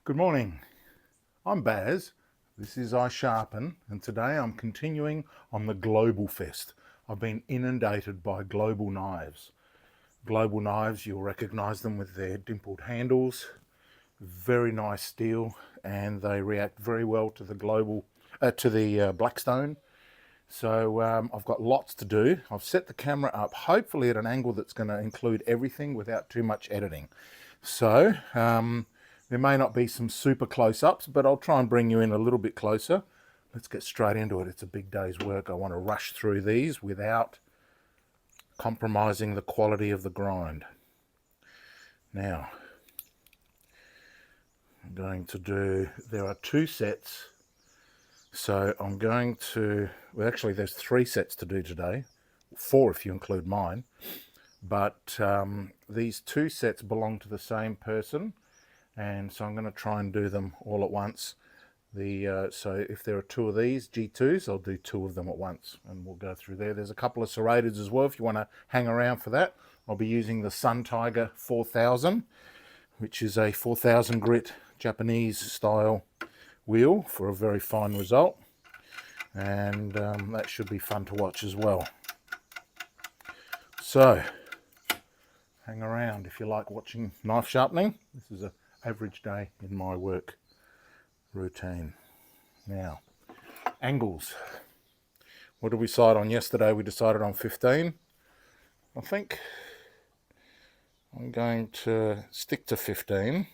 Good morning, I'm Baz, this is iSharpen, and today I'm continuing on the GlobalFEST. I've been inundated by global knives. Global knives, you'll recognise them with their dimpled handles, very nice steel, and they react very well to the Blackstone. So I've got lots to do. I've set the camera up hopefully at an angle that's going to include everything without too much editing. So there may not be some super close-ups, but I'll try and bring you in a little bit closer. Let's get straight into it. It's a big day's work. I want to rush through these without compromising the quality of the grind. Now, I'm going to do, there are 2 sets. So I'm going to, well actually there's 3 sets to do today, 4 if you include mine, but these 2 sets belong to the same person, and so I'm going to try and do them all at once. So if there are 2 of these G2s, I'll do 2 of them at once and we'll go through there. There's a couple of Serrateds as well if you want to hang around for that. I'll be using the Sun Tiger 4000, which is a 4000 grit Japanese style wheel for a very fine result, and that should be fun to watch as well. So hang around if you like watching knife sharpening. This is an average day in my work routine. Now, angles. What did we decide on yesterday? We decided on 15. I think I'm going to stick to 15.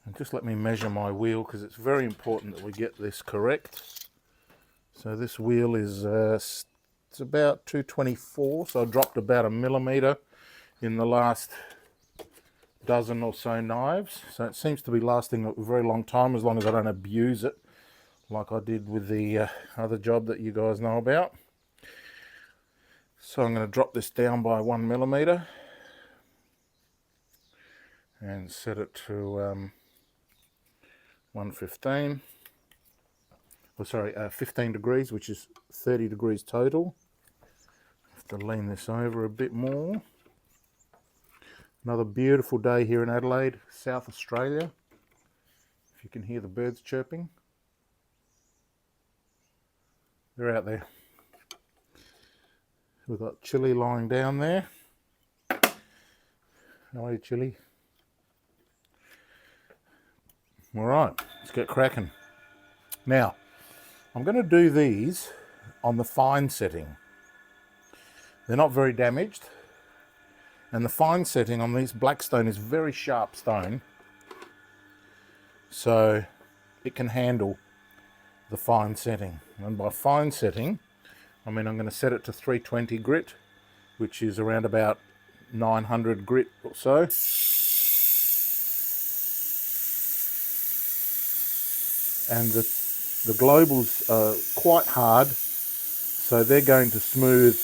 And just let me measure my wheel because it's very important that we get this correct. So this wheel is it's about 224, so I dropped about 1 millimeter in the last dozen or so knives. So it seems to be lasting a very long time as long as I don't abuse it like I did with the other job that you guys know about. So I'm going to drop this down by 1 millimeter and set it to 115. Oh, sorry, 15 degrees, which is 30 degrees total. I have to lean this over a bit more. Another beautiful day here in Adelaide, South Australia. If you can hear the birds chirping, they're out there. We've got Chili lying down there. How are you, Chili? All right, let's get cracking. Now, I'm going to do these on the fine setting. They're not very damaged, and the fine setting on these Blackstone is very sharp stone, so it can handle the fine setting. And by fine setting, I mean I'm going to set it to 320 grit, which is around about 900 grit or so. And the globals are quite hard, so they're going to smooth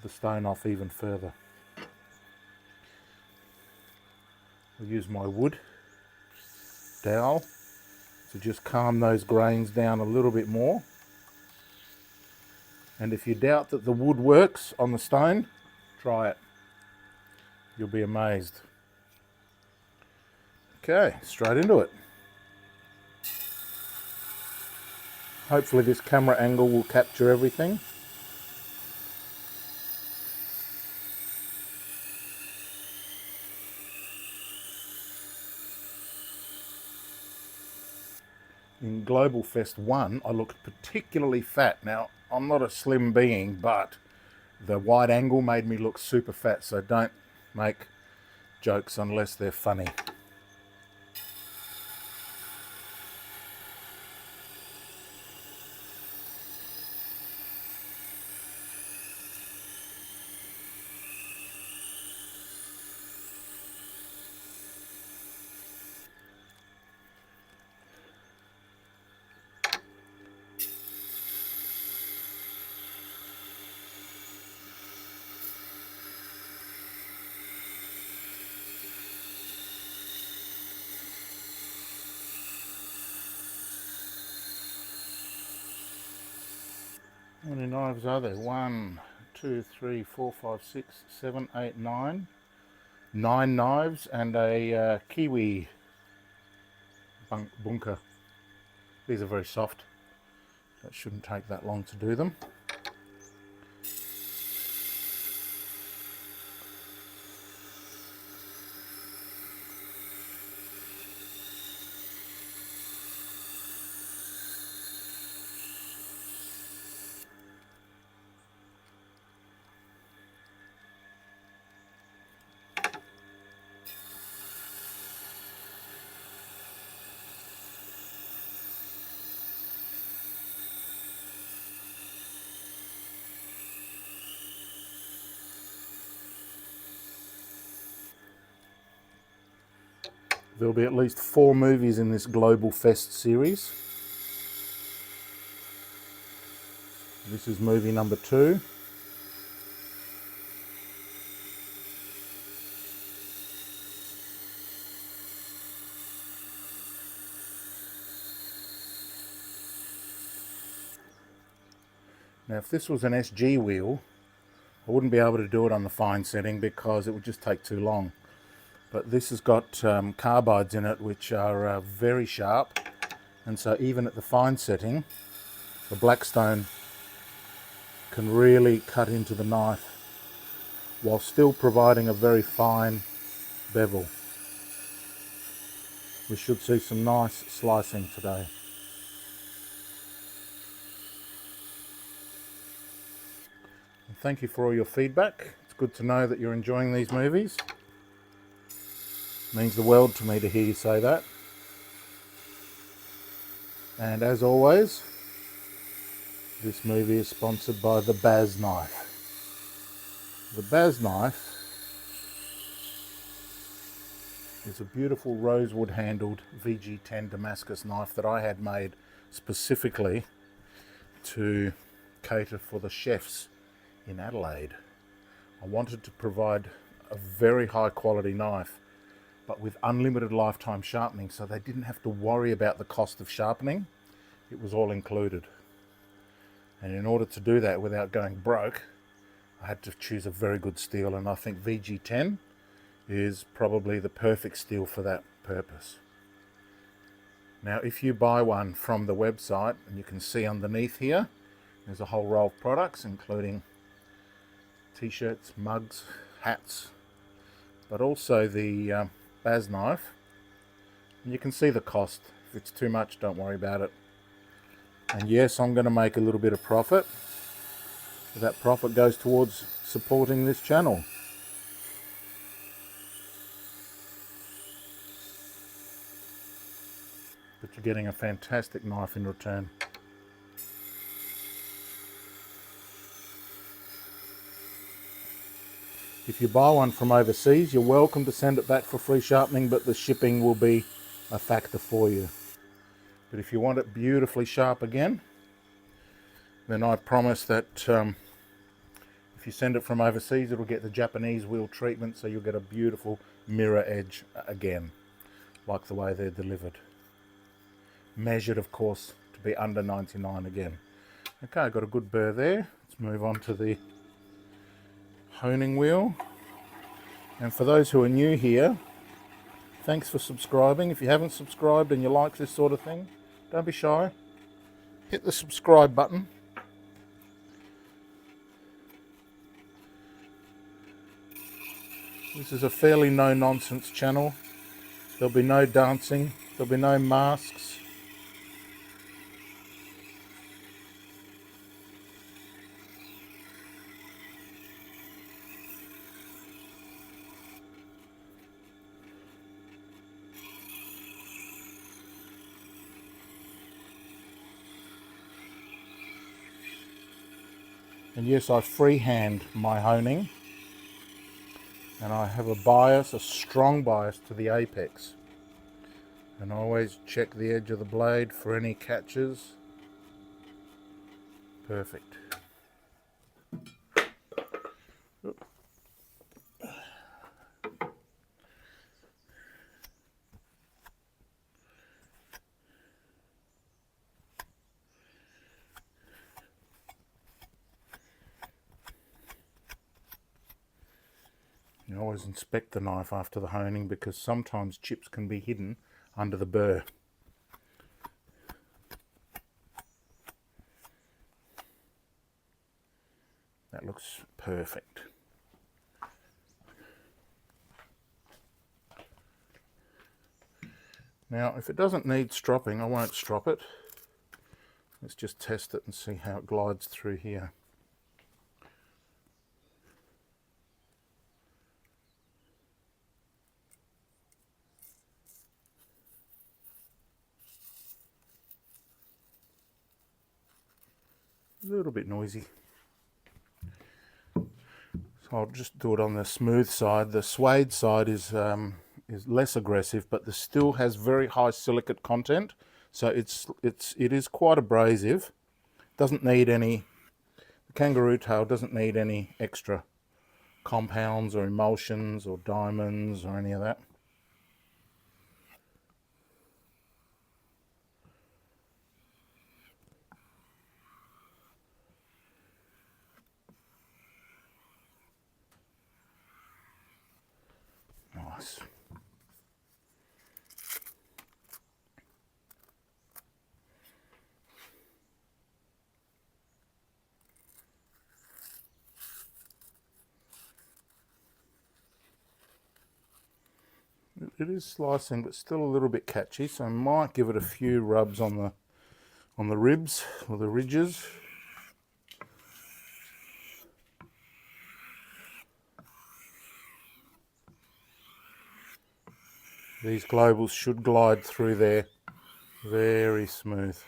the stone off even further. I'll use my wood dowel to just calm those grains down a little bit more. And if you doubt that the wood works on the stone, try it. You'll be amazed. Okay, straight into it. Hopefully this camera angle will capture everything. In GlobalFEST 1, I looked particularly fat. Now, I'm not a slim being, but the wide angle made me look super fat, so don't make jokes unless they're funny. How many knives are there? 1, 2, 3, 4, 5, 6, 7, 8, 9. 9 knives and a kiwi bunker. These are very soft. That shouldn't take that long to do them. There'll be at least 4 movies in this GlobalFEST series. This is movie number 2. Now if this was an SG wheel, I wouldn't be able to do it on the fine setting because it would just take too long. But this has got carbides in it which are very sharp, and so even at the fine setting the blackstone can really cut into the knife while still providing a very fine bevel. We should see some nice slicing today. And thank you for all your feedback. It's good to know that you're enjoying these movies. It means the world to me to hear you say that. And as always, this movie is sponsored by the Baz knife. The Baz knife is a beautiful rosewood handled VG10 Damascus knife that I had made specifically to cater for the chefs in Adelaide. I wanted to provide a very high quality knife, but with unlimited lifetime sharpening, so they didn't have to worry about the cost of sharpening. It was all included. And in order to do that without going broke, I had to choose a very good steel, and I think VG10 is probably the perfect steel for that purpose. Now if you buy one from the website, and you can see underneath here, there's a whole row of products including t-shirts, mugs, hats, but also the Baz knife. And you can see the cost. If it's too much, don't worry about it. And yes, I'm going to make a little bit of profit. That profit goes towards supporting this channel. But you're getting a fantastic knife in return. If you buy one from overseas, you're welcome to send it back for free sharpening, but the shipping will be a factor for you. But if you want it beautifully sharp again, then I promise that if you send it from overseas, it'll get the Japanese wheel treatment, so you'll get a beautiful mirror edge again, like the way they're delivered. Measured, of course, to be under 99 again. Okay, I've got a good burr there. Let's move on to the honing wheel. And for those who are new here, thanks for subscribing. If you haven't subscribed and you like this sort of thing, don't be shy. Hit the subscribe button. This is a fairly no-nonsense channel. There'll be no dancing, there'll be no masks. And yes, I freehand my honing, and I have a bias, a strong bias to the apex. And I always check the edge of the blade for any catches. Perfect. You always inspect the knife after the honing because sometimes chips can be hidden under the burr. That looks perfect. Now, if it doesn't need stropping, I won't strop it. Let's just test it and see how it glides through here. A little bit noisy. So I'll just do it on the smooth side. The suede side is less aggressive, but this still has very high silicate content, so it is quite abrasive. Doesn't need any. The kangaroo tail doesn't need any extra compounds or emulsions or diamonds or any of that. Nice. It is slicing, but still a little bit catchy, so I might give it a few rubs on the ribs or the ridges. These globals should glide through there very smooth.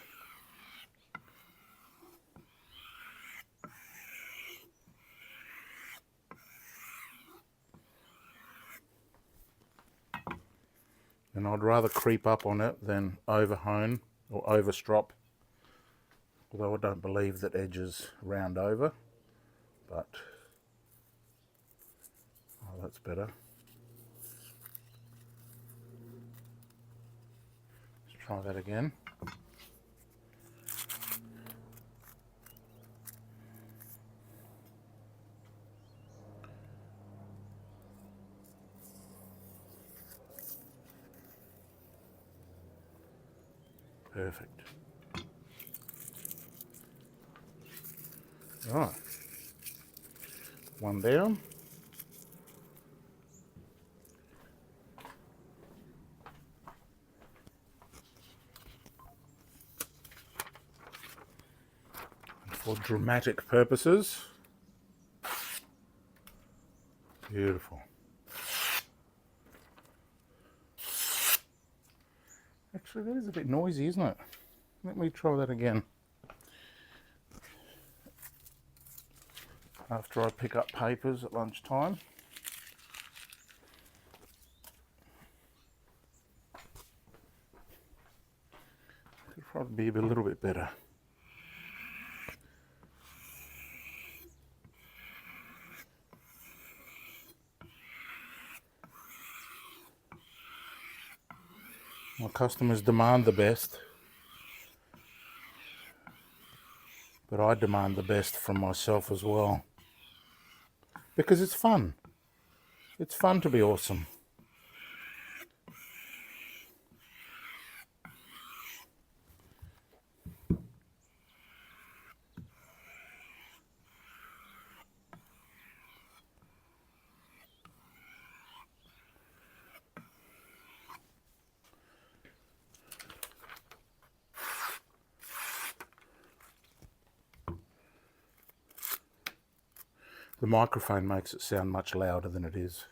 And I'd rather creep up on it than over hone or over strop, although I don't believe that edges round over, but oh, that's better. Let's try that again. Perfect. Right, one down. And for dramatic purposes, beautiful. Actually, that is a bit noisy, isn't it? Let me try that again. After I pick up papers at lunchtime. Could probably be a little bit better. My customers demand the best, but I demand the best from myself as well. Because it's fun. It's fun to be awesome. The microphone makes it sound much louder than it is.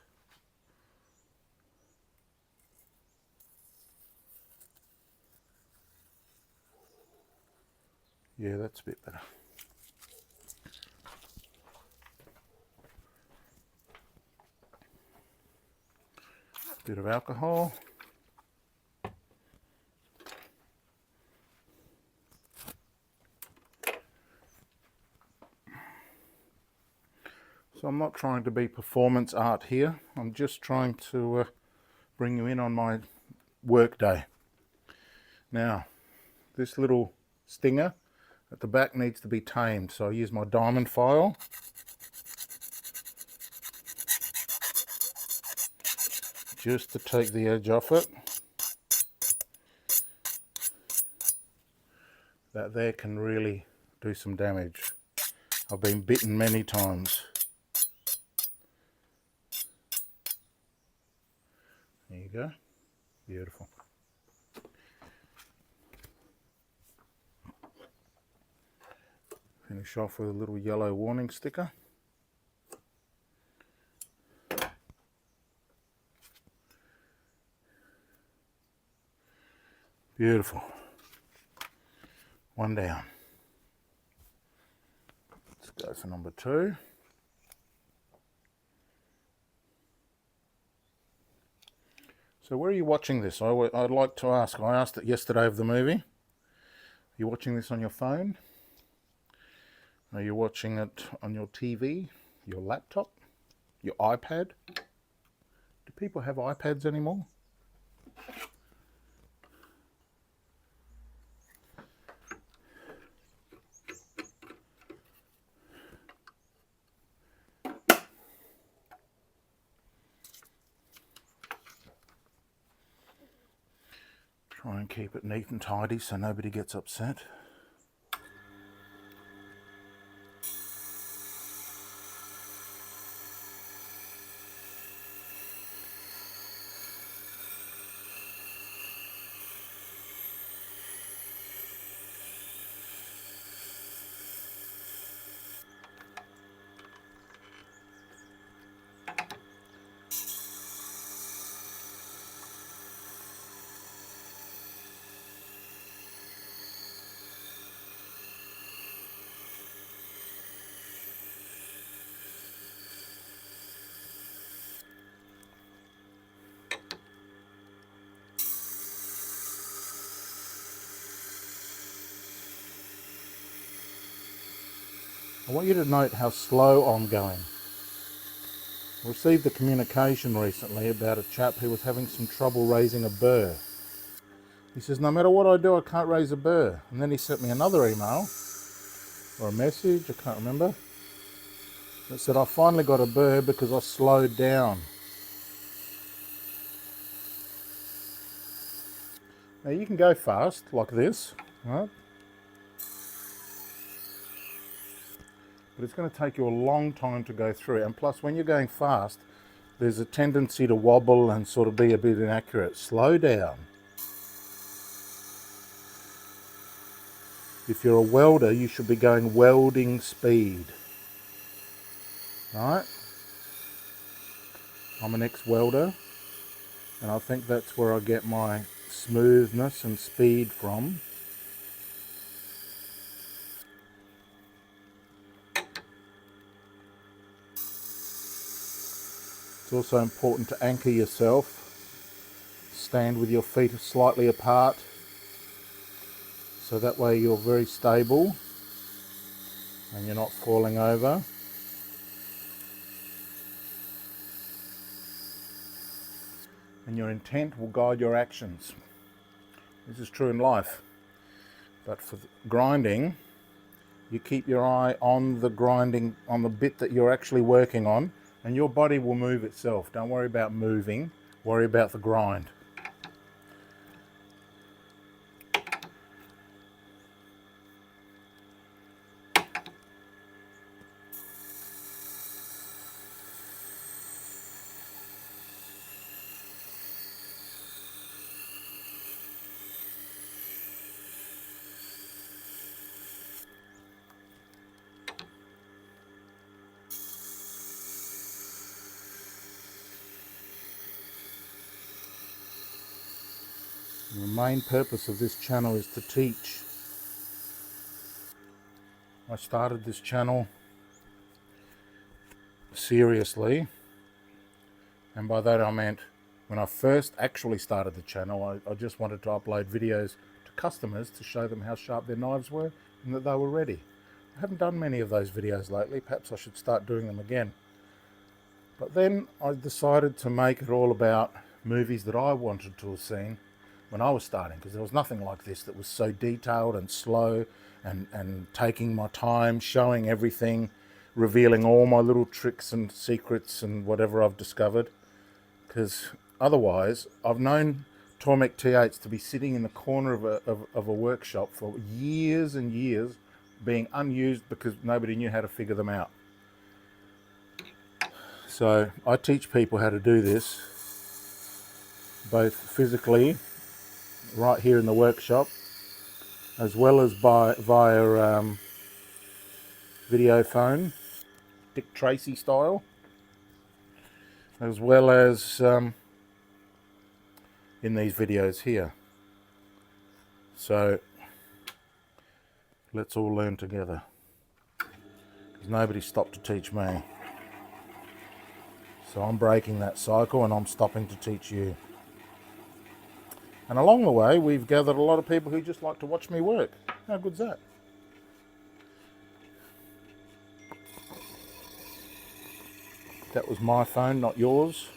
Yeah, that's a bit better. Bit of alcohol. So I'm not trying to be performance art here. I'm just trying to bring you in on my work day. Now, this little stinger at the back needs to be tamed, so I use my diamond file. just to take the edge off it. That there can really do some damage. I've been bitten many times. There you go. Beautiful. Finish off with a little yellow warning sticker. Beautiful. One down. Let's go for number 2. So where are you watching this? I'd like to ask. I asked it yesterday of the movie. Are you watching this on your phone? Are you watching it on your TV, your laptop, your iPad? Do people have iPads anymore? Try and keep it neat and tidy so nobody gets upset. I want you to note how slow I'm going. I received a communication recently about a chap who was having some trouble raising a burr. He says, no matter what I do, I can't raise a burr. And then he sent me another email, or a message, I can't remember, that said, I finally got a burr because I slowed down. Now you can go fast, like this, right? But it's going to take you a long time to go through. And plus, when you're going fast, there's a tendency to wobble and sort of be a bit inaccurate. Slow down. If you're a welder, you should be going welding speed. Right? I'm an ex-welder, and I think that's where I get my smoothness and speed from. It's also important to anchor yourself. Stand with your feet slightly apart, so that way you're very stable and you're not falling over. And your intent will guide your actions. This is true in life. But for grinding, you keep your eye on the grinding, on the bit that you're actually working on, and your body will move itself. Don't worry about moving, worry about the grind. The main purpose of this channel is to teach. I started this channel seriously, and by that I meant when I first actually started the channel, I just wanted to upload videos to customers to show them how sharp their knives were and that they were ready. I haven't done many of those videos lately, perhaps I should start doing them again. But then I decided to make it all about movies that I wanted to have seen when I was starting, because there was nothing like this that was so detailed and slow and taking my time, showing everything, revealing all my little tricks and secrets and whatever I've discovered. Because Otherwise, I've known Tormek T8s to be sitting in the corner of a workshop for years and years, being unused because nobody knew how to figure them out. So I teach people how to do this, both physically, right here in the workshop, as well as via video phone, Dick Tracy style, as well as in these videos here. So let's all learn together, because nobody stopped to teach me. So I'm breaking that cycle and I'm stopping to teach you. And along the way, we've gathered a lot of people who just like to watch me work. How good's that? That was my phone, not yours.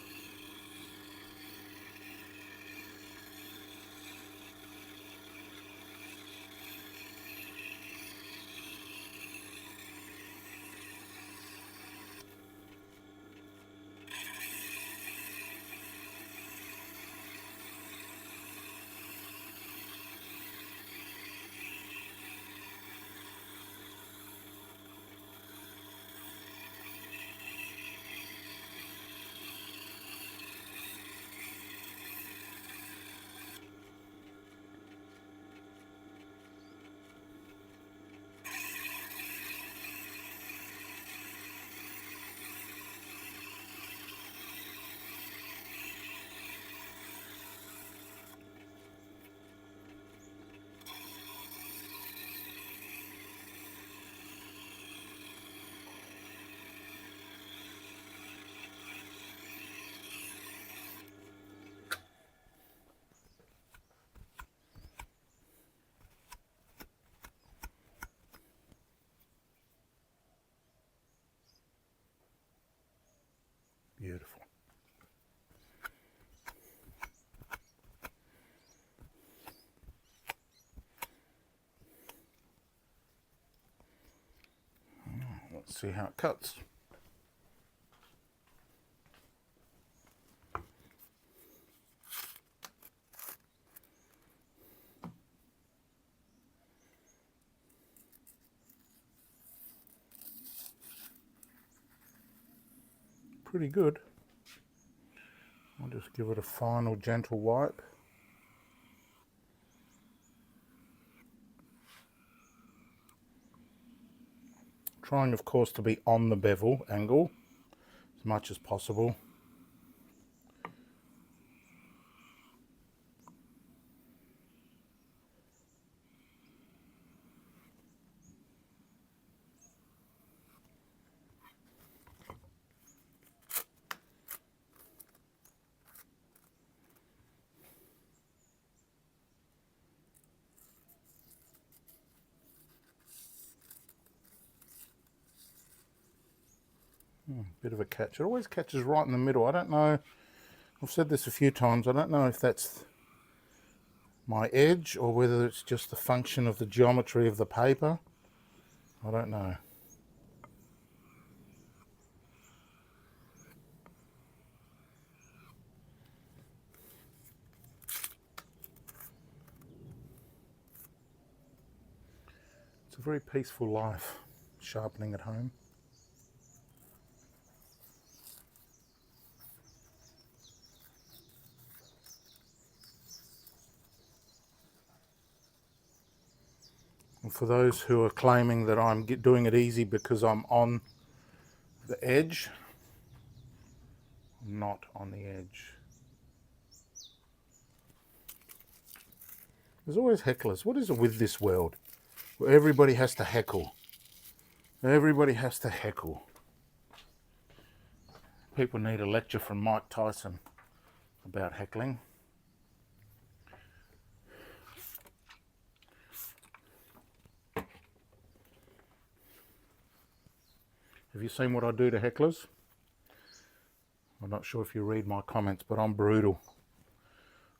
Beautiful. Let's see how it cuts. Pretty good. I'll just give it a final gentle wipe. Trying, of course, to be on the bevel angle as much as possible. Bit of a catch. It always catches right in the middle. I don't know, I've said this a few times, I don't know if that's my edge or whether it's just the function of the geometry of the paper. I don't know. It's a very peaceful life, sharpening at home. And for those who are claiming that I'm doing it easy because I'm on the edge, I'm not on the edge. There's always hecklers. What is it with this world where everybody has to heckle? Everybody has to heckle. People need a lecture from Mike Tyson about heckling. Have you seen what I do to hecklers? I'm not sure if you read my comments, but I'm brutal.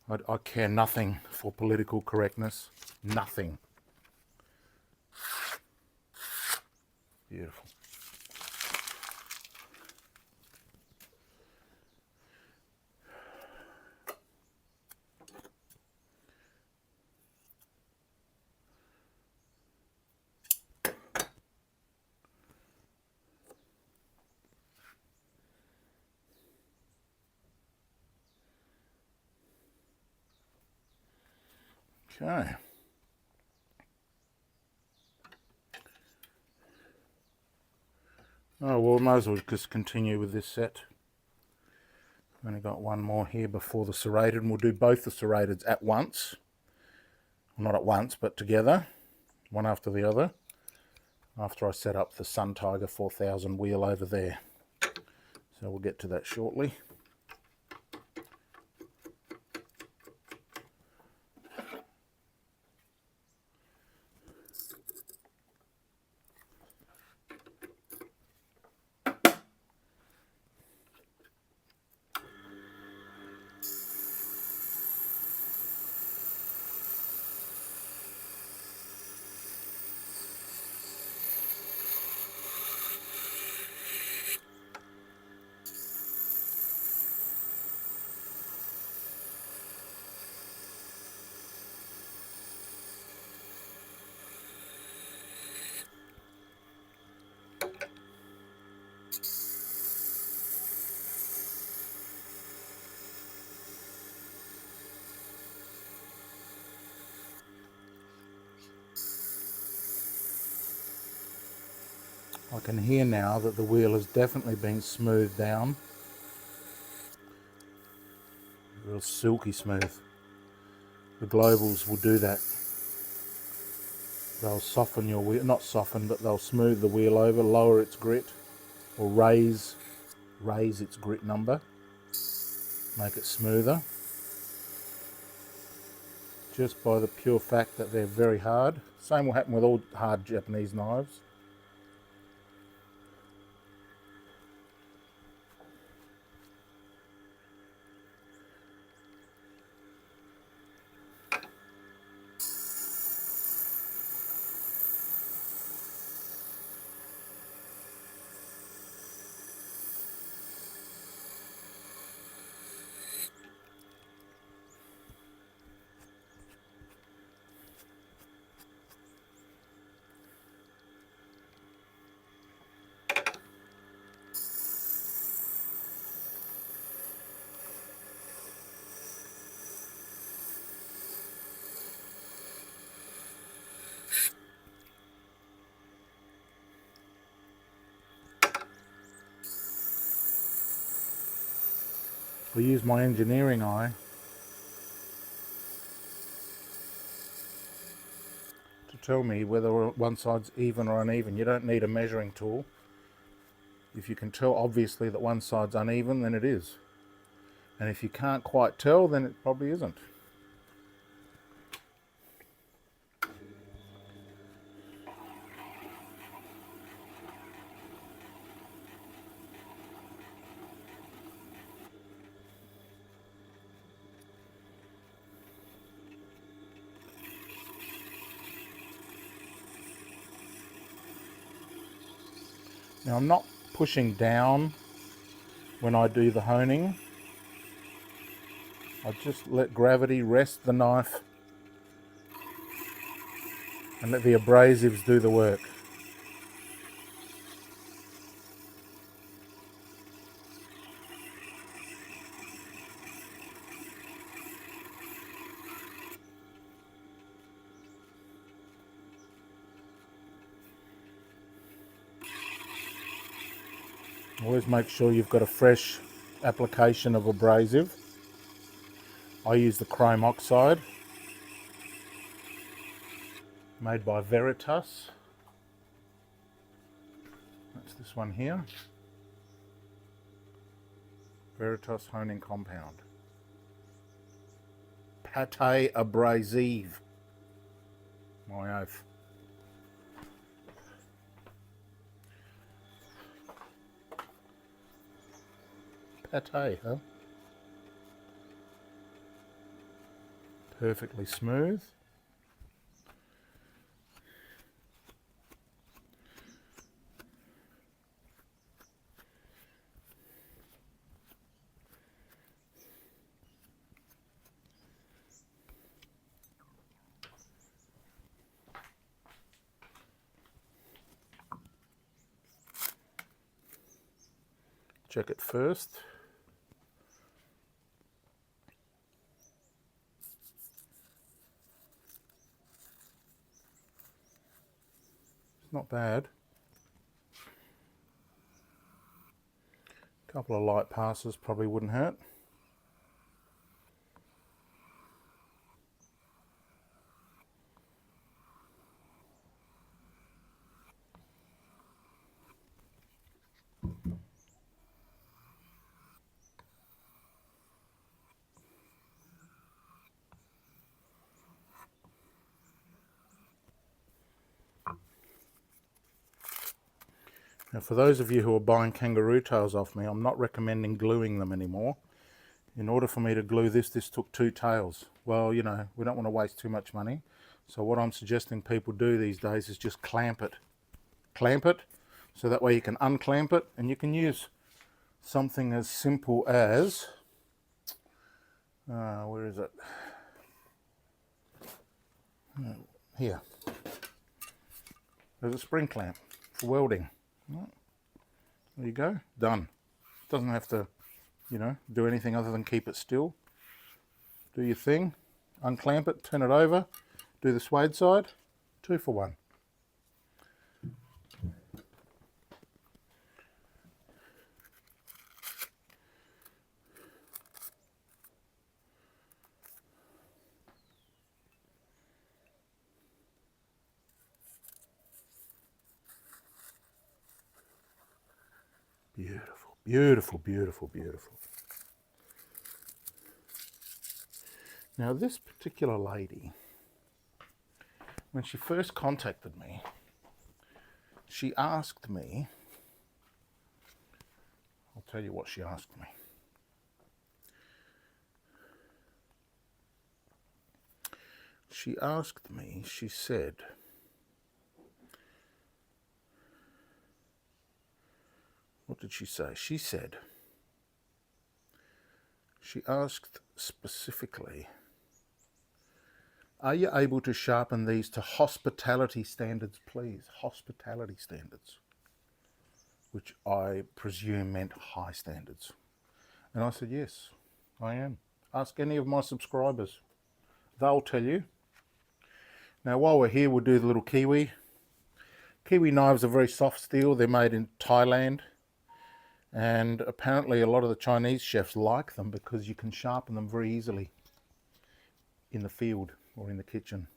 I care nothing for political correctness. Nothing. Beautiful. Okay. Oh, well, we might as well just continue with this set. Only got one more here before the serrated, and we'll do both the serrateds at once. Well, not at once, but together, one after the other, after I set up the Sun Tiger 4000 wheel over there. So we'll get to that shortly. I can hear now that the wheel has definitely been smoothed down. Real silky smooth. The Globals will do that. They'll soften your wheel, not soften, but they'll smooth the wheel over, lower its grit, or raise its grit number, make it smoother. Just by the pure fact that they're very hard. Same will happen with all hard Japanese knives. I use my engineering eye to tell me whether one side's even or uneven. You don't need a measuring tool. If you can tell obviously that one side's uneven, then it is. And if you can't quite tell, then it probably isn't. Now I'm not pushing down when I do the honing. I just let gravity rest the knife and let the abrasives do the work. Always make sure you've got a fresh application of abrasive. I use the chrome oxide made by Veritas. That's this one here. Veritas honing compound. Pate abrasive. My oath. Pate, huh? Perfectly smooth. Check it first. Not bad. A couple of light passes probably wouldn't hurt. Now, for those of you who are buying kangaroo tails off me, I'm not recommending gluing them anymore. In order for me to glue this took 2 tails. Well, you know, we don't want to waste too much money. So what I'm suggesting people do these days is just clamp it. Clamp it, so that way you can unclamp it, and you can use something as simple as, where is it? Here. There's a spring clamp for welding. There you go, done. Doesn't have to, you know, do anything other than keep it still. Do your thing, unclamp it, turn it over, do the suede side, 2 for 1. Beautiful, beautiful, beautiful, beautiful. Now this particular lady, when she first contacted me, she asked me, I'll tell you what she asked me. She asked me, she said, what did she say? She said, she asked specifically, are you able to sharpen these to hospitality standards, please? Hospitality standards, which I presume meant high standards. And I said, yes, I am. Ask any of my subscribers. They'll tell you. Now, while we're here, we'll do the little kiwi. Kiwi knives are very soft steel. They're made in Thailand. And apparently a lot of the Chinese chefs like them because you can sharpen them very easily in the field or in the kitchen.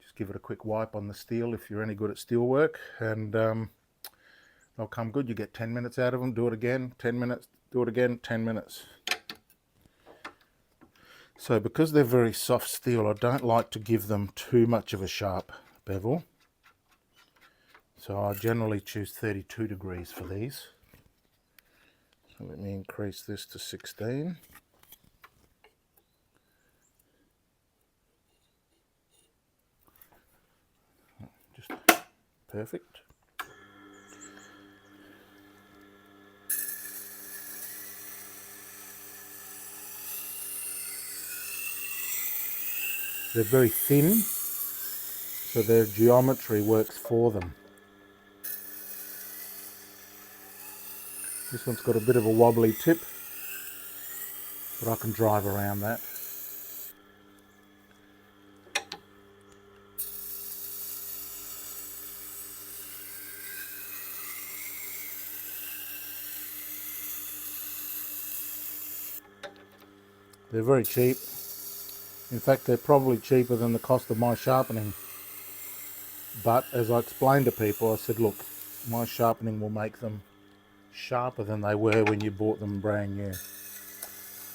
Just give it a quick wipe on the steel if you're any good at steel work, and they'll come good. You get 10 minutes out of them, do it again, 10 minutes, do it again, 10 minutes. So because they're very soft steel, I don't like to give them too much of a sharp bevel. So I generally choose 32 degrees for these. So let me increase this to 16. Just perfect. They're very thin, so their geometry works for them. This one's got a bit of a wobbly tip, but I can drive around that. They're very cheap. In fact, they're probably cheaper than the cost of my sharpening. But as I explained to people, I said, look, my sharpening will make them sharper than they were when you bought them brand new.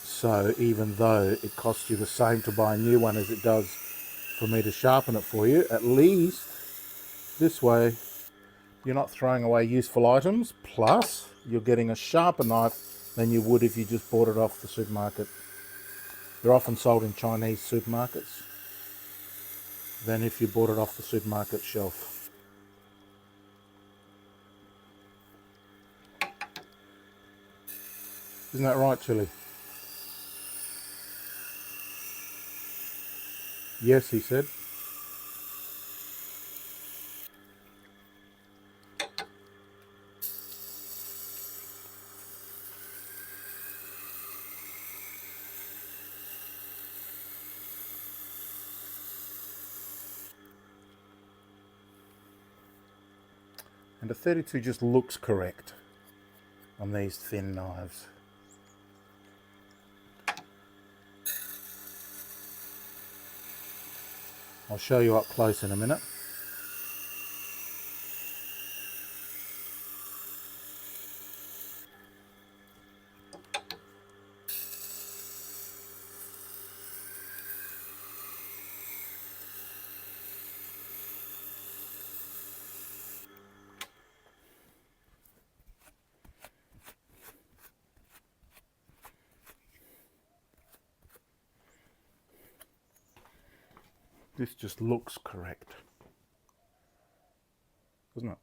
So even though it costs you the same to buy a new one as it does for me to sharpen it for you, at least this way you're not throwing away useful items, plus you're getting a sharper knife than you would if you just bought it off the supermarket. They're often sold in Chinese supermarkets than if you bought it off the supermarket shelf. Isn't that right, Chili? Yes, he said. And the 32 just looks correct on these thin knives. I'll show you up close in a minute. This just looks correct, doesn't it?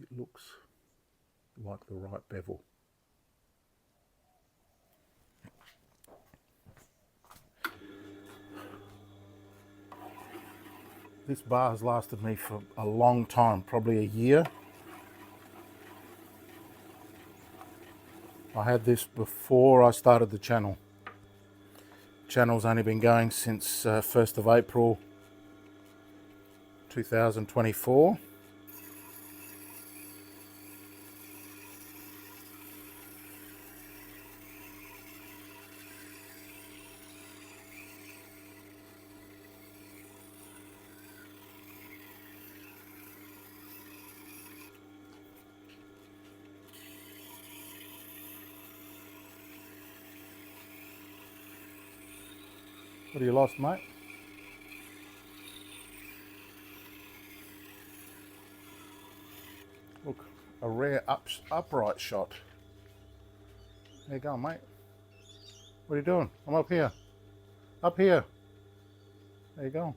It looks like the right bevel. This bar has lasted me for a long time, probably a year. I had this before I started the channel. Channel's only been going since 1st of April 2024. What have you lost, mate? Look, a rare upright shot. There you go, mate. What are you doing? I'm up here. Up here. There you go.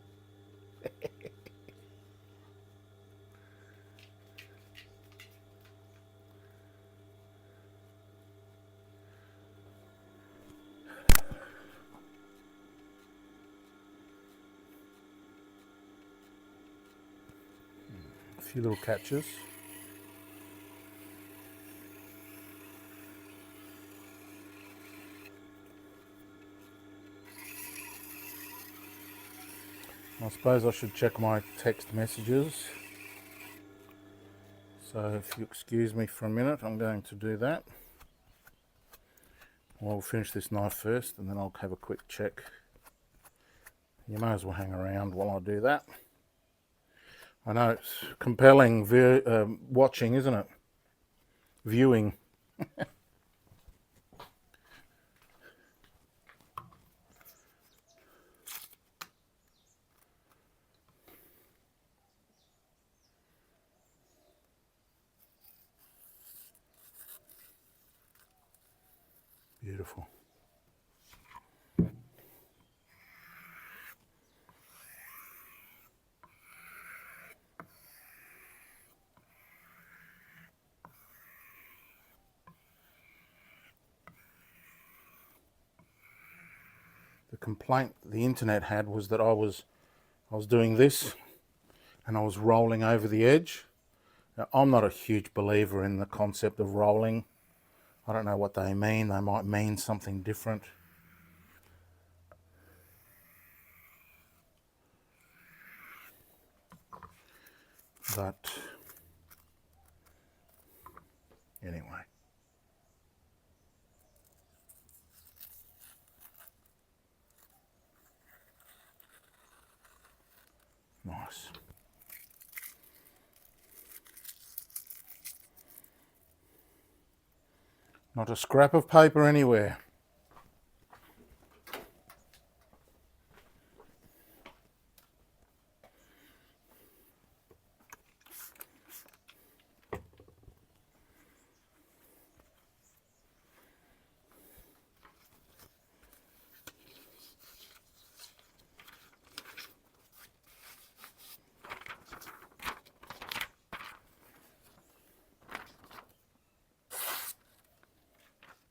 A few little catches. I suppose I should check my text messages. So if you excuse me for a minute, I'm going to do that. I'll finish this knife first and then I'll have a quick check. You may as well hang around while I do that. I know it's compelling watching, isn't it? Viewing. Beautiful. The complaint the internet had was that I was doing this and I was rolling over the edge. Now, I'm not a huge believer in the concept of rolling. I don't know what they mean. They might mean something different. But anyway. Nice. Not a scrap of paper anywhere.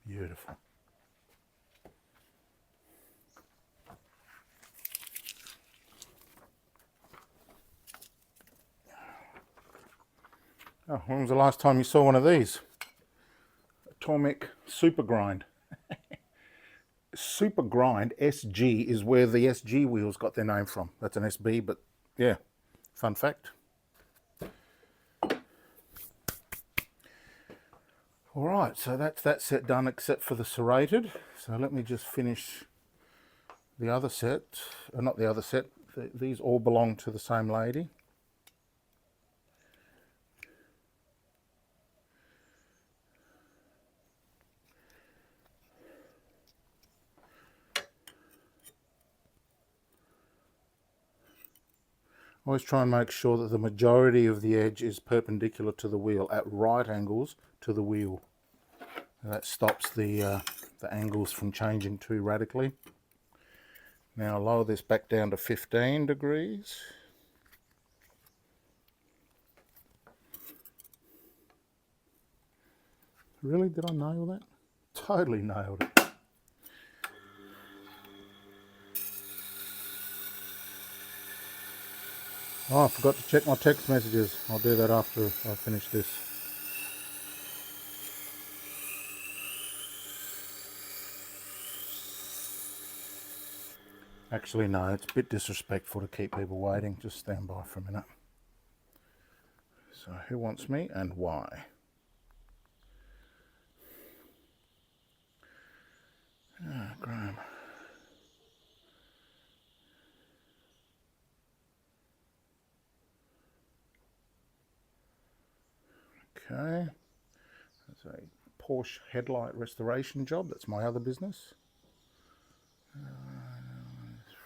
Beautiful. Oh, when was the last time you saw one of these? A Tormek Super Grind. Super Grind SG is where the SG wheels got their name from. That's an SB, but yeah, Fun fact. Alright, so that's that set done except for the serrated. So let me just finish the other set, not the other set, these all belong to the same lady. Always try and make sure that the majority of the edge is perpendicular to the wheel at right angles to the wheel. And that stops the angles from changing too radically. Now lower this back down to 15 degrees. Really? Did I nail that? Totally nailed it. Oh, I forgot to check my text messages. I'll do that after I finish this. Actually, no, it's a bit disrespectful to keep people waiting. Just stand by for a minute. So, who wants me and why? Ah, Graham. Okay. That's a Porsche headlight restoration job. That's my other business.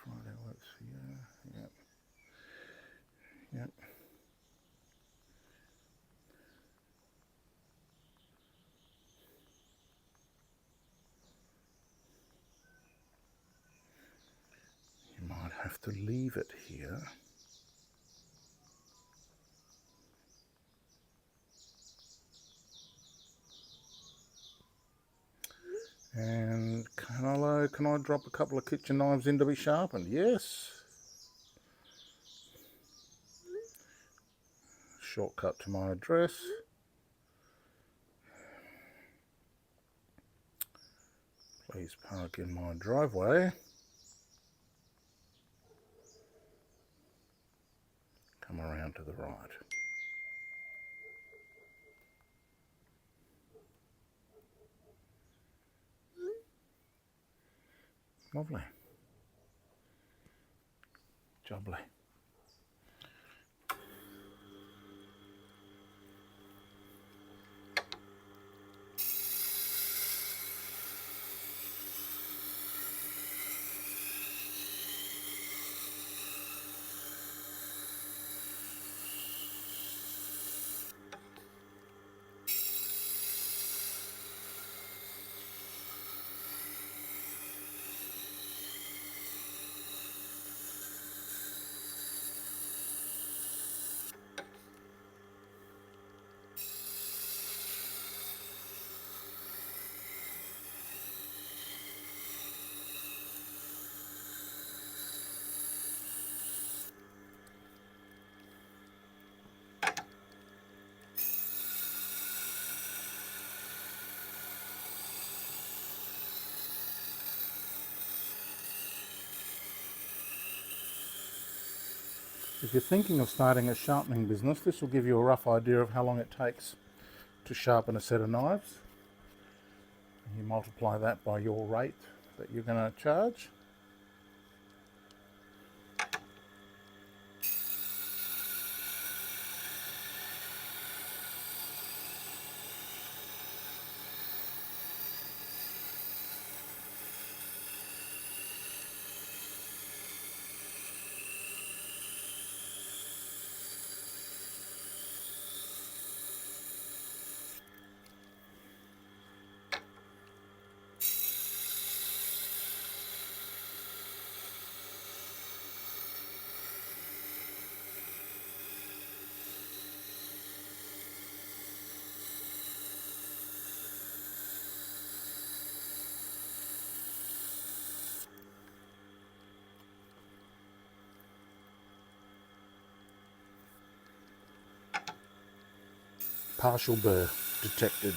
Friday works for you. Yep. Yep. You might have to leave it here. And can I drop a couple of kitchen knives in to be sharpened? Yes. Shortcut to my address. Please park in my driveway. Come around to the right. Lovely. Jubbly. If you're thinking of starting a sharpening business, this will give you a rough idea of how long it takes to sharpen a set of knives. And you multiply that by your rate that you're going to charge. Partial burr detected.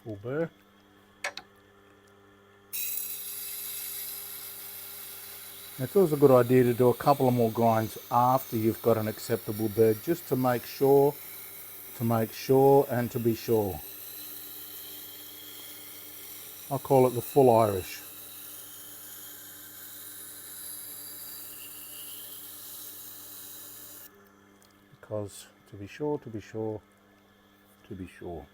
full burr. It's always a good idea to do a couple of more grinds after you've got an acceptable burr, just to make sure, and to be sure. I call it the full Irish. Because to be sure, to be sure, to be sure.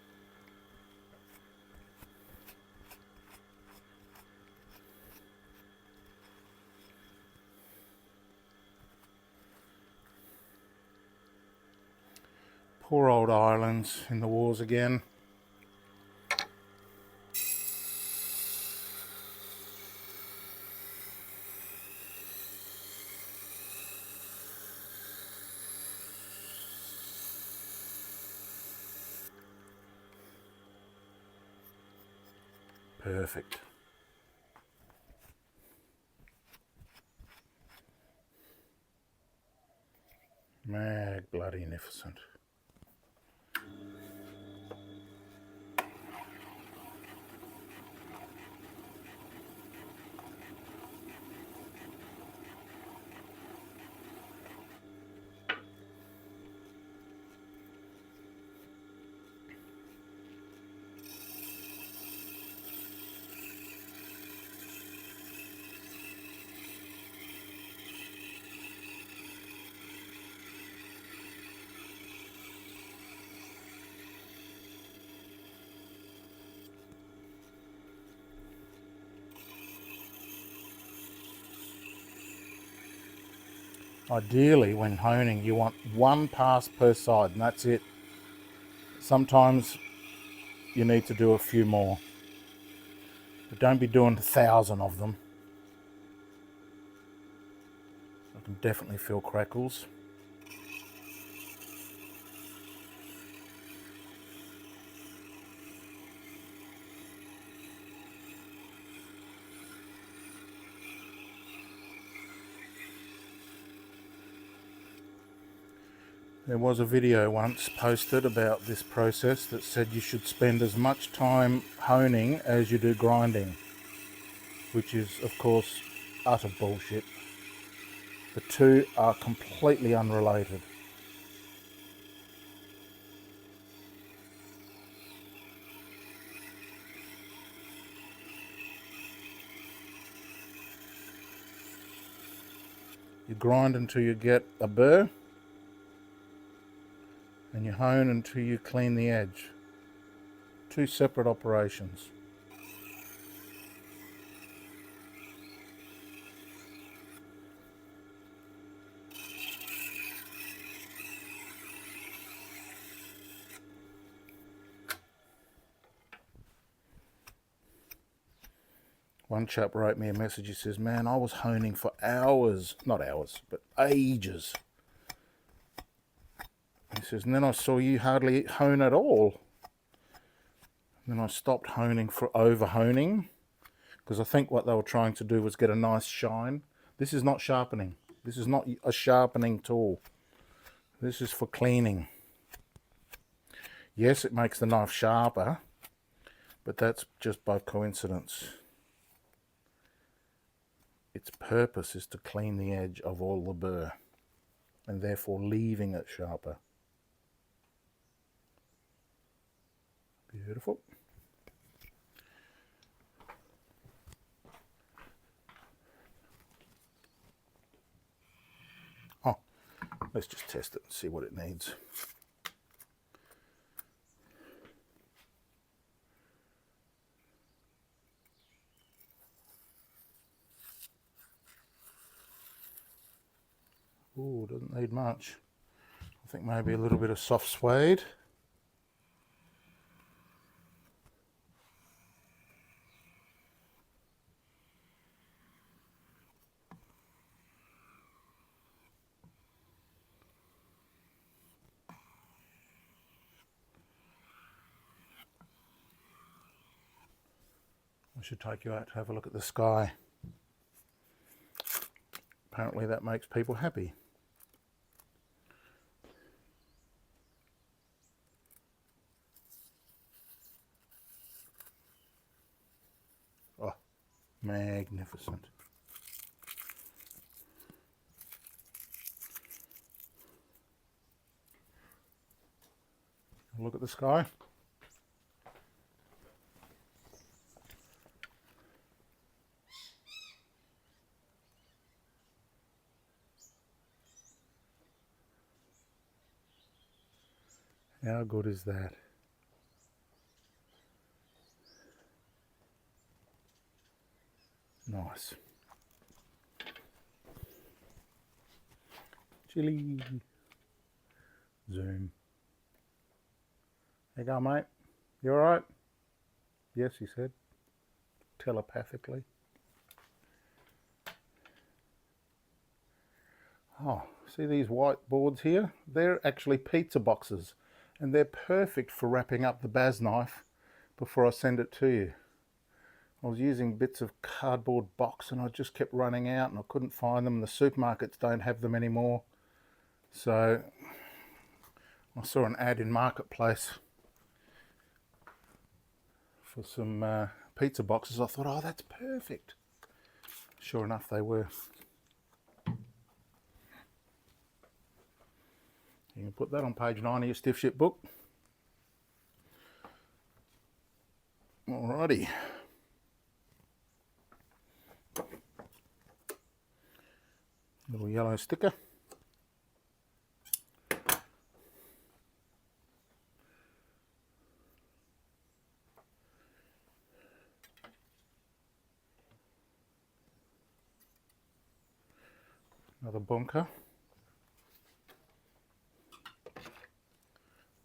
Poor old Ireland's in the wars again. Perfect. Mag-bloody-nificent. Ideally, when honing, you want one pass per side, and that's it. Sometimes you need to do a few more, but don't be doing 1,000 of them. I can definitely feel crackles. There was a video once posted about this process that said you should spend as much time honing as you do grinding, which is of course utter bullshit. The two are completely unrelated. You grind until you get a burr, and you hone until you clean the edge. Two separate operations. One chap wrote me a message. He says, man, I was honing for hours, not hours, but ages. He says, and then I saw you hardly hone at all. And then I stopped honing for over honing, because I think what they were trying to do was get a nice shine. This is not sharpening. This is not a sharpening tool. This is for cleaning. Yes, it makes the knife sharper, but that's just by coincidence. Its purpose is to clean the edge of all the burr, and therefore leaving it sharper. Beautiful. Oh, let's just test it and see what it needs. Ooh, doesn't need much. I think maybe a little bit of soft suede. I should take you out to have a look at the sky. Apparently that makes people happy. Magnificent. Look at the sky. How good is that? Nice. Chili. Zoom. There you go, mate. You alright? Yes, he said. Telepathically. Oh, see these white boards here? They're actually pizza boxes, and they're perfect for wrapping up the Baz knife before I send it to you. I was using bits of cardboard box and I just kept running out and I couldn't find them. The supermarkets don't have them anymore. So I saw an ad in Marketplace for some pizza boxes. I thought, oh, that's perfect. Sure enough, they were. You can put that on page 9 of your stiff shit book. Alrighty. Little yellow sticker. Another bunker.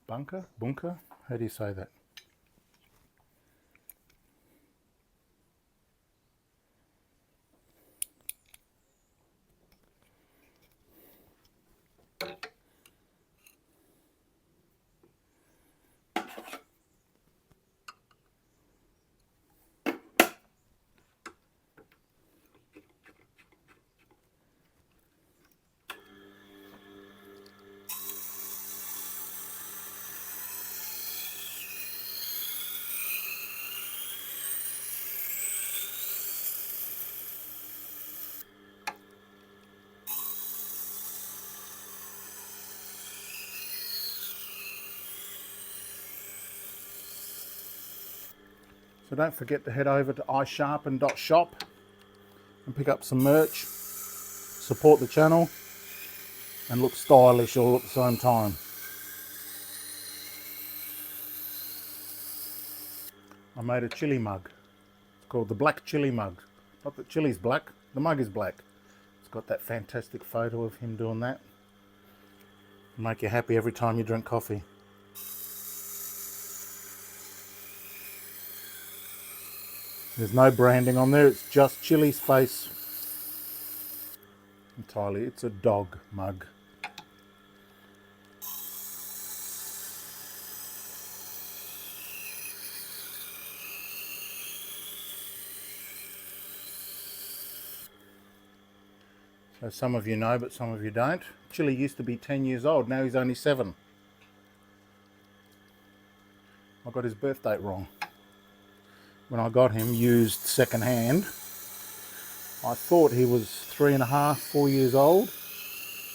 Bunker? How do you say that? So don't forget to head over to iSharpen.shop and pick up some merch, support the channel, and look stylish all at the same time. I made a chili mug. It's called the Black Chili Mug. Not that chili's black, the mug is black. It's got that fantastic photo of him doing that. It'll make you happy every time you drink coffee. There's no branding on there, it's just Chili's face entirely. It's a dog mug. So some of you know, but some of you don't. Chili used to be 10 years old, now he's only 7. I got his birth date wrong. When I got him used second hand, I thought he was 3.5, 4 years old.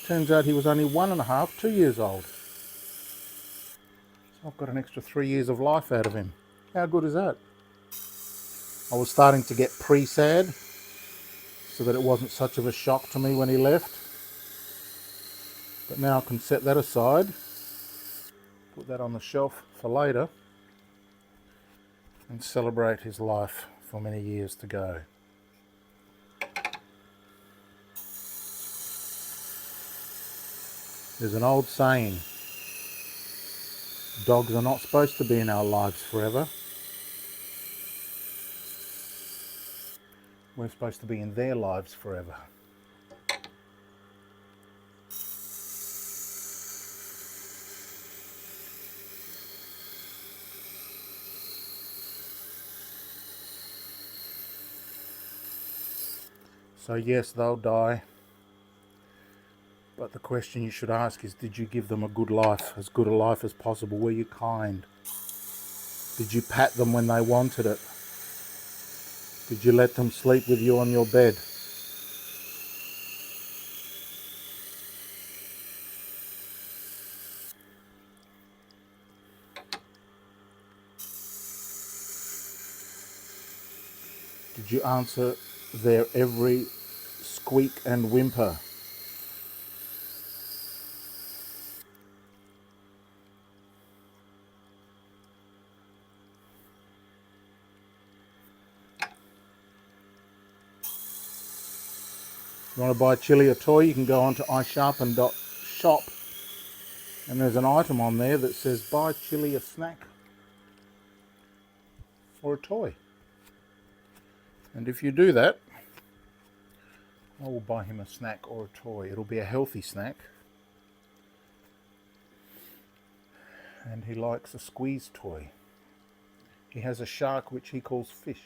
Turns out he was only 1.5, 2 years old. So I've got an extra 3 years of life out of him. How good is that? I was starting to get pre-sad, so that it wasn't such of a shock to me when he left. But now I can set that aside, put that on the shelf for later, and celebrate his life for many years to go. There's an old saying, dogs are not supposed to be in our lives forever. We're supposed to be in their lives forever. So yes, they'll die, but the question you should ask is, did you give them a good life, as good a life as possible? Were you kind? Did you pat them when they wanted it? Did you let them sleep with you on your bed? Did you answer their every squeak and whimper? You want to buy Chili a toy, you can go on to iSharpen.shop and there's an item on there that says buy Chili a snack or a toy. And if you do that, I will buy him a snack or a toy. It'll be a healthy snack. And he likes a squeeze toy. He has a shark which he calls Fish.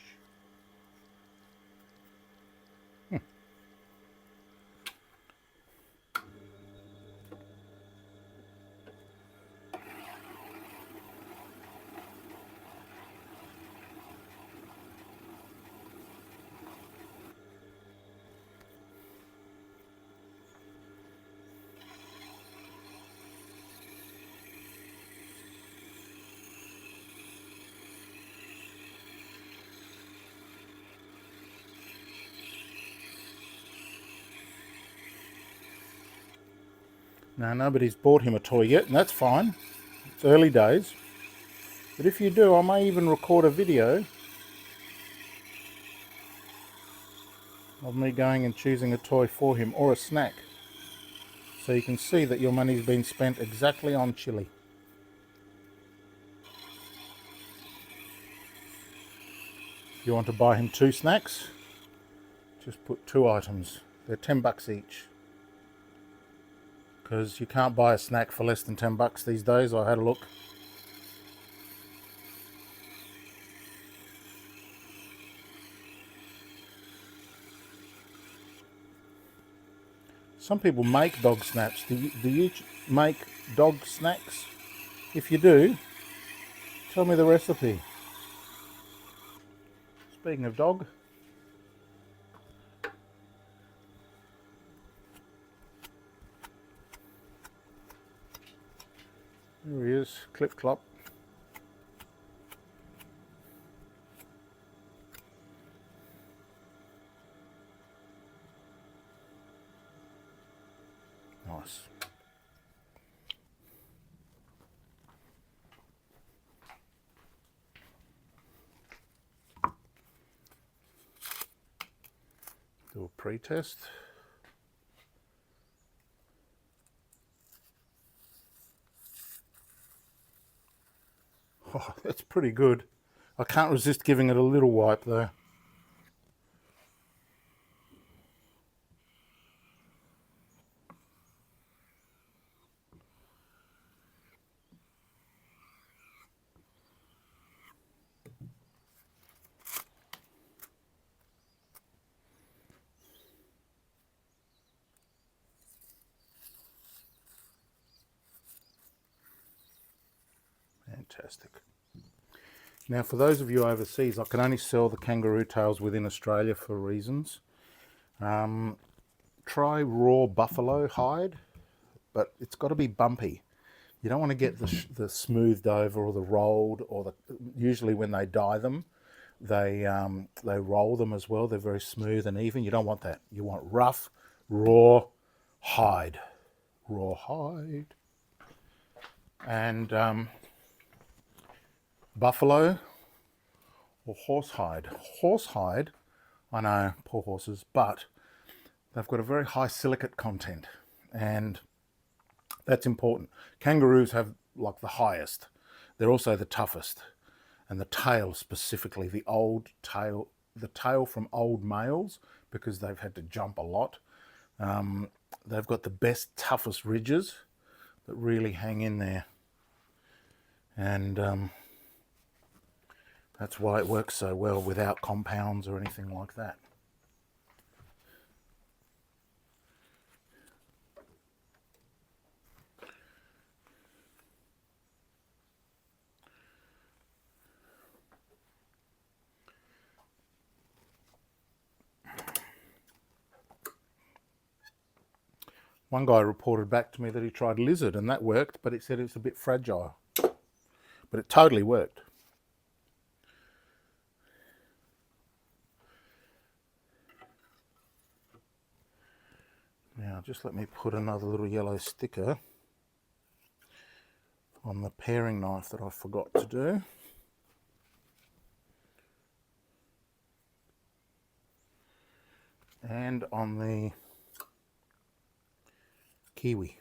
Now, nobody's bought him a toy yet, and that's fine. It's early days. But if you do, I may even record a video of me going and choosing a toy for him or a snack. So you can see that your money's been spent exactly on Chili. If you want to buy him 2 snacks, just put 2 items. They're $10 each. Because you can't buy a snack for less than $10 these days. I had a look. Some people make dog snacks. Do you make dog snacks? If you do, tell me the recipe. Speaking of dog, there he is, Clip Clop. Nice. Do a pre-test. Oh, that's pretty good. I can't resist giving it a little wipe though. Fantastic. Now for those of you overseas, I can only sell the kangaroo tails within Australia for reasons. Try raw buffalo hide, but it's got to be bumpy. You don't want to get the smoothed over or the rolled, or the, usually when they dye them, they roll them as well. They're very smooth and even. You don't want that. You want rough, raw hide. Raw hide. And buffalo or horsehide. Horsehide, I know, poor horses, but they've got a very high silicate content, and that's important. Kangaroos have like the highest. They're also the toughest. And the tail specifically, the tail from old males, because they've had to jump a lot. They've got the best, toughest ridges that really hang in there. And that's why it works so well without compounds or anything like that. One guy reported back to me that he tried lizard and that worked, but it said it's a bit fragile. But it totally worked. Now just let me put another little yellow sticker on the paring knife that I forgot to do. And on the kiwi.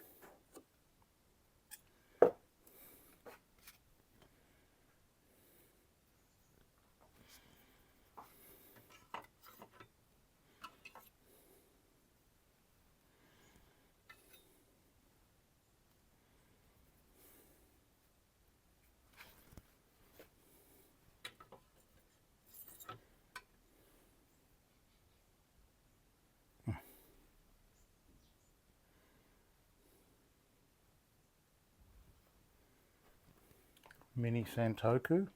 Mini Santoku.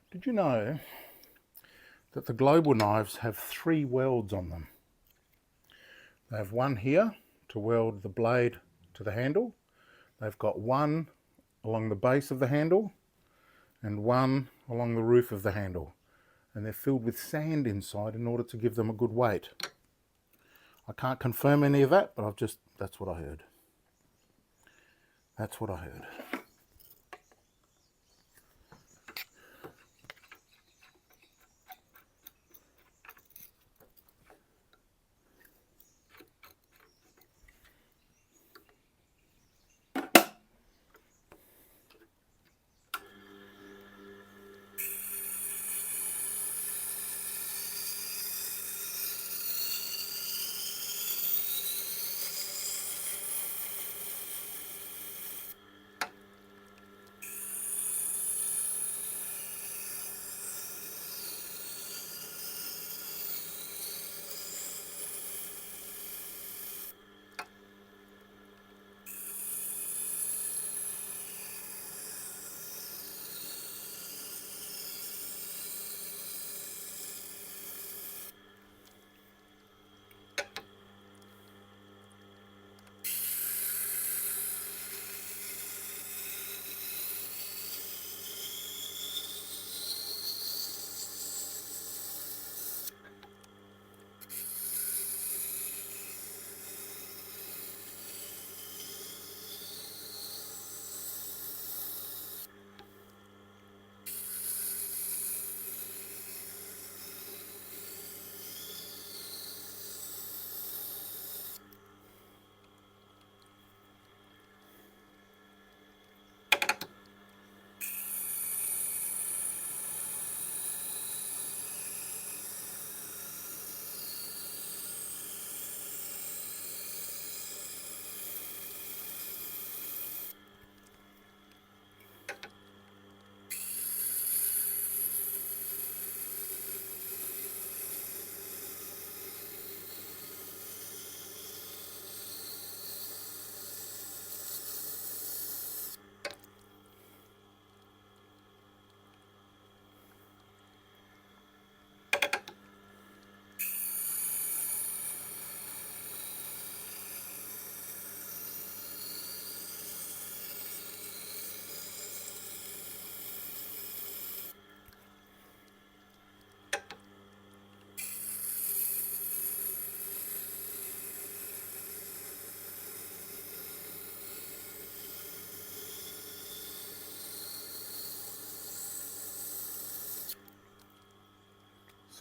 Did you know that the Global knives have 3 welds on them? They have one here to weld the blade to the handle. They've got one along the base of the handle and one along the roof of the handle. And they're filled with sand inside in order to give them a good weight. I can't confirm any of that, but that's what I heard. That's what I heard.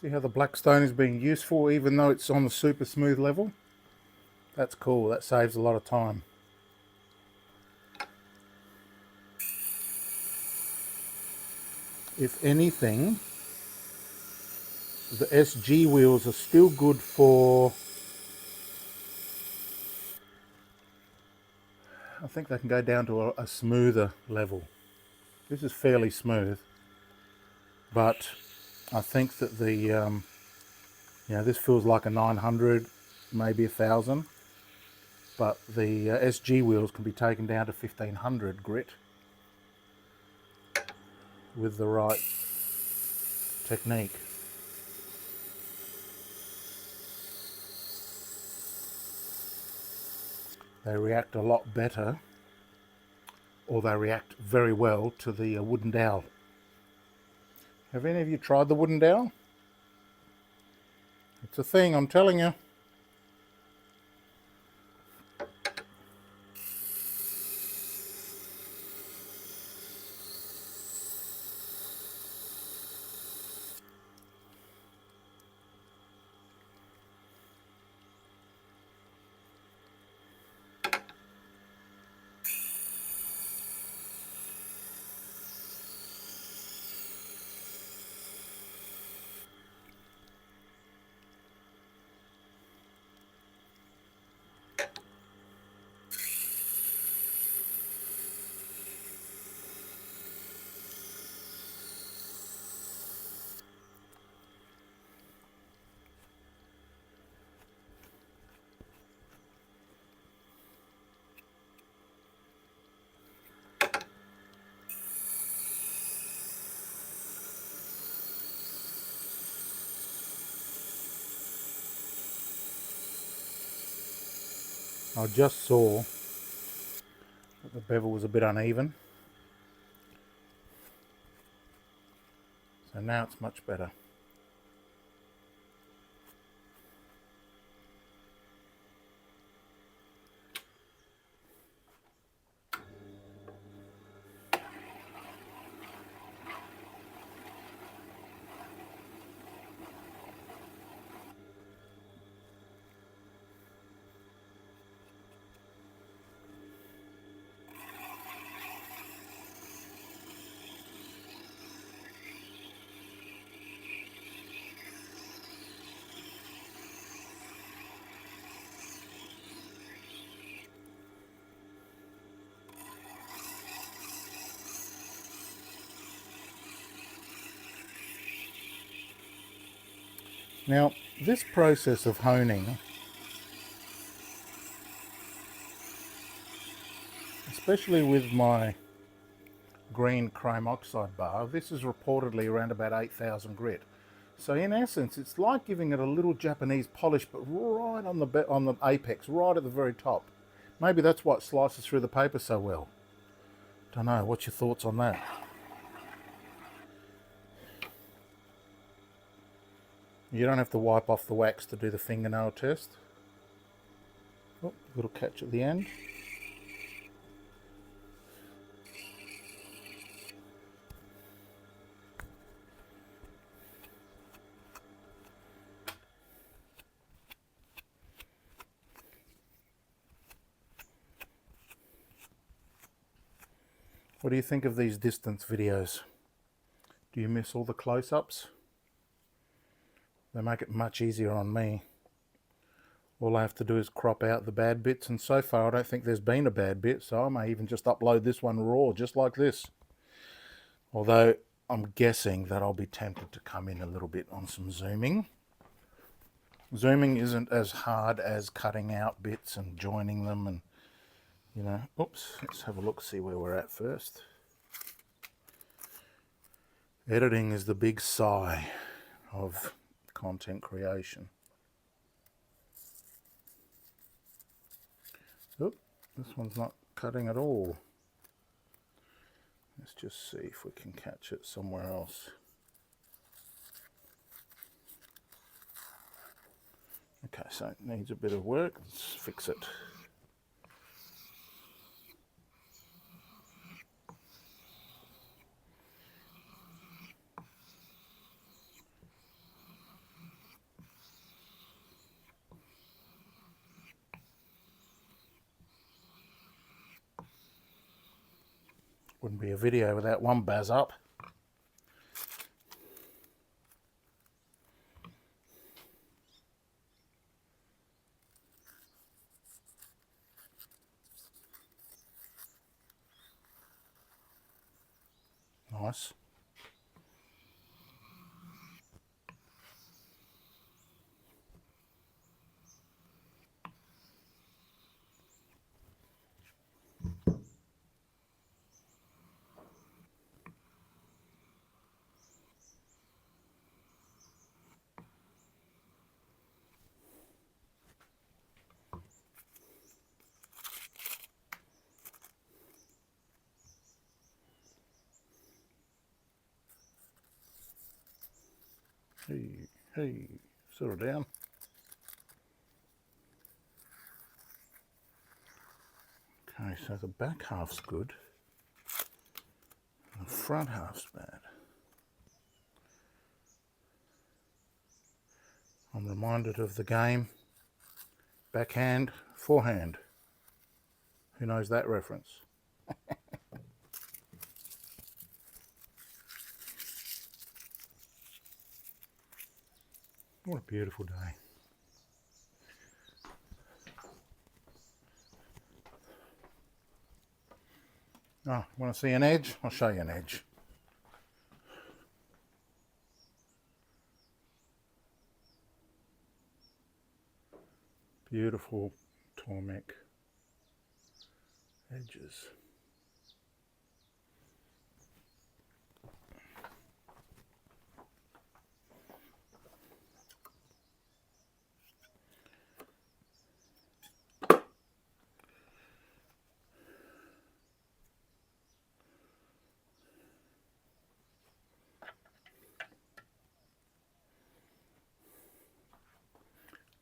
See how the black stone is being useful even though it's on the super smooth level? That's cool, that saves a lot of time. If anything, the SG wheels are still good for, I think they can go down to a smoother level. This is fairly smooth, but I think that the, this feels like a 900, maybe 1000, but the SG wheels can be taken down to 1500 grit with the right technique. They react a lot better, or they react very well to the wooden dowel. Have any of you tried the wooden dowel? It's a thing, I'm telling you. I just saw that the bevel was a bit uneven, so now it's much better. Now, this process of honing, especially with my green chrome oxide bar, this is reportedly around about 8,000 grit. So in essence, it's like giving it a little Japanese polish, but right on the apex, right at the very top. Maybe that's what slices through the paper so well. Don't know, what's your thoughts on that? You don't have to wipe off the wax to do the fingernail test. Oh, little catch at the end. What do you think of these distance videos? Do you miss all the close-ups? They make it much easier on me. All I have to do is crop out the bad bits, and so far I don't think there's been a bad bit, so I may even just upload this one raw, just like this. Although I'm guessing that I'll be tempted to come in a little bit on some zooming. Zooming isn't as hard as cutting out bits and joining them and, you know, oops, let's have a look, see where we're at first. Editing is the big sigh of content creation. Oop, this one's not cutting at all. Let's just see if we can catch it somewhere else. Okay, so it needs a bit of work. Let's fix it. Wouldn't be a video without one baz up. Nice. Hey, hey, settle down. Okay, so the back half's good. The front half's bad. I'm reminded of the game, backhand, forehand. Who knows that reference? What a beautiful day. Oh, want to see an edge? I'll show you an edge. Beautiful Tormek edges.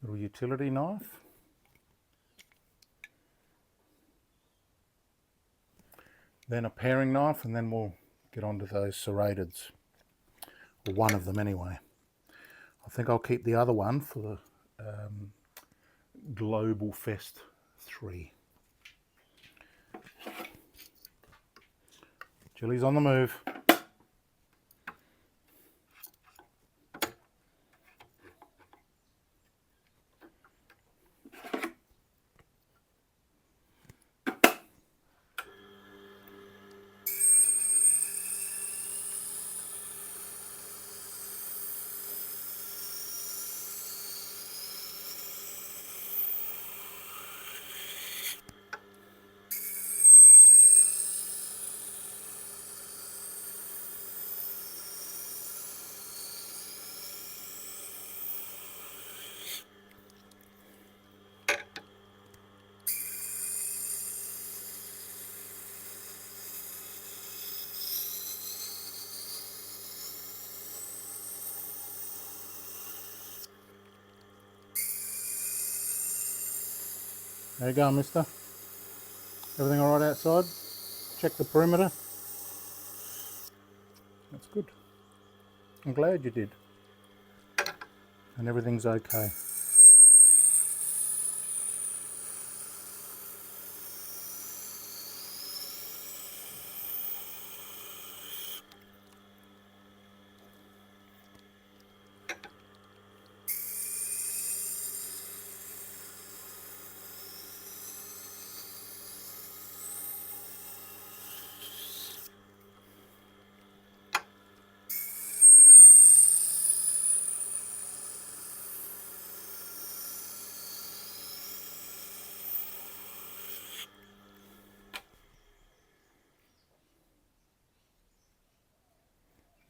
Little utility knife. Then a paring knife, and then we'll get onto those serrateds. Or one of them anyway. I think I'll keep the other one for the GlobalFEST 3. Chili's on the move. There you go, mister. Everything all right outside? Check the perimeter. That's good. I'm glad you did. And everything's okay.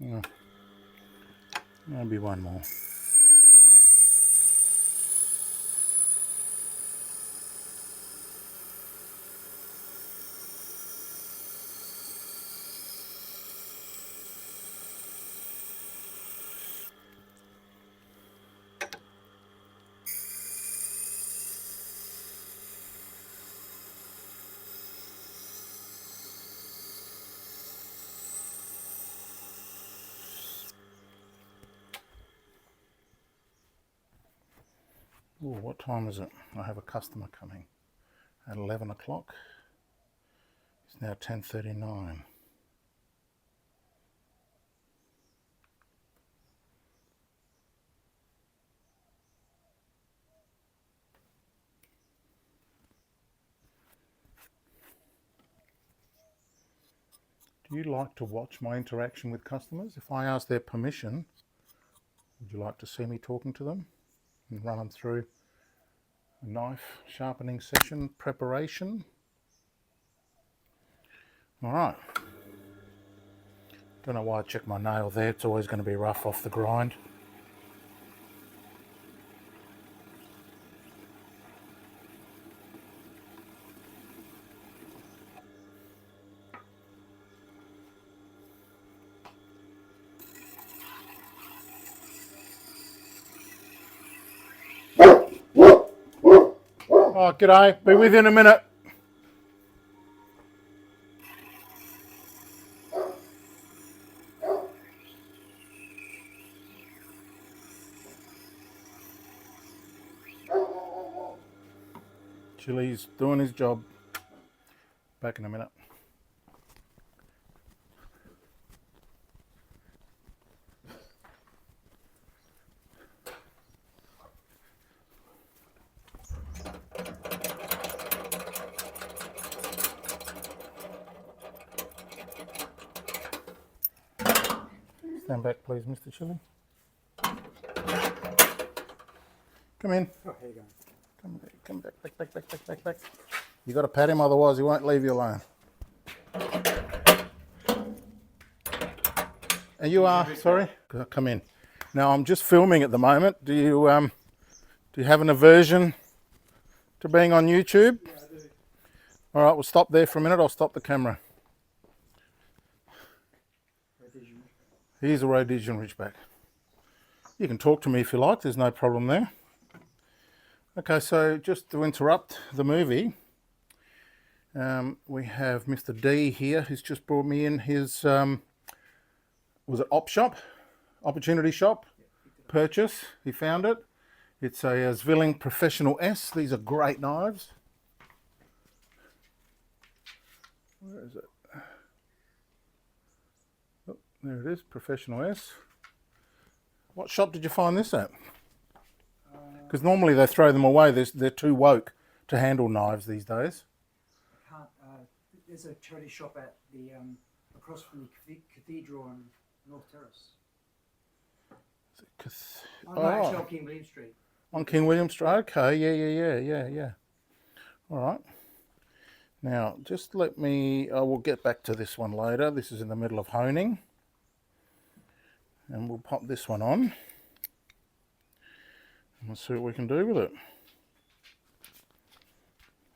Yeah. Maybe one more. Ooh, what time is it? I have a customer coming at 11 o'clock. It's now 10:39. Do you like to watch my interaction with customers? If I ask their permission, would you like to see me talking to them and run them through a knife sharpening session preparation? All right. Don't know why I checked my nail there. It's always going to be rough off the grind. Oh, g'day. Be with you in a minute. Chili's doing his job. Back in a minute. Stand back, please, Mr. Chili. Come in. Oh, here you go. Come back. You got to pat him, otherwise he won't leave you alone. And you are, sorry? Come in. Now I'm just filming at the moment. Do you have an aversion to being on YouTube? Yeah, I do. All right, we'll stop there for a minute. I'll stop the camera. Here's a Rhodesian Ridgeback. You can talk to me if you like, there's no problem there. Okay, so just to interrupt the movie, we have Mr. D here, who's just brought me in his, was it Opportunity Shop purchase. He found it. It's a Zwilling Professional S. These are great knives. Where is it? Oh, there it is, Professional S. What shop did you find this at? Because normally they throw them away. They're too woke to handle knives these days. I can't. There's a charity shop at the across from the cathedral on North Terrace. No, actually on King William Street. On King William Street. Okay, yeah. All right. Now, just let me. I will get back to this one later. This is in the middle of honing, and we'll pop this one on. Let's see what we can do with it.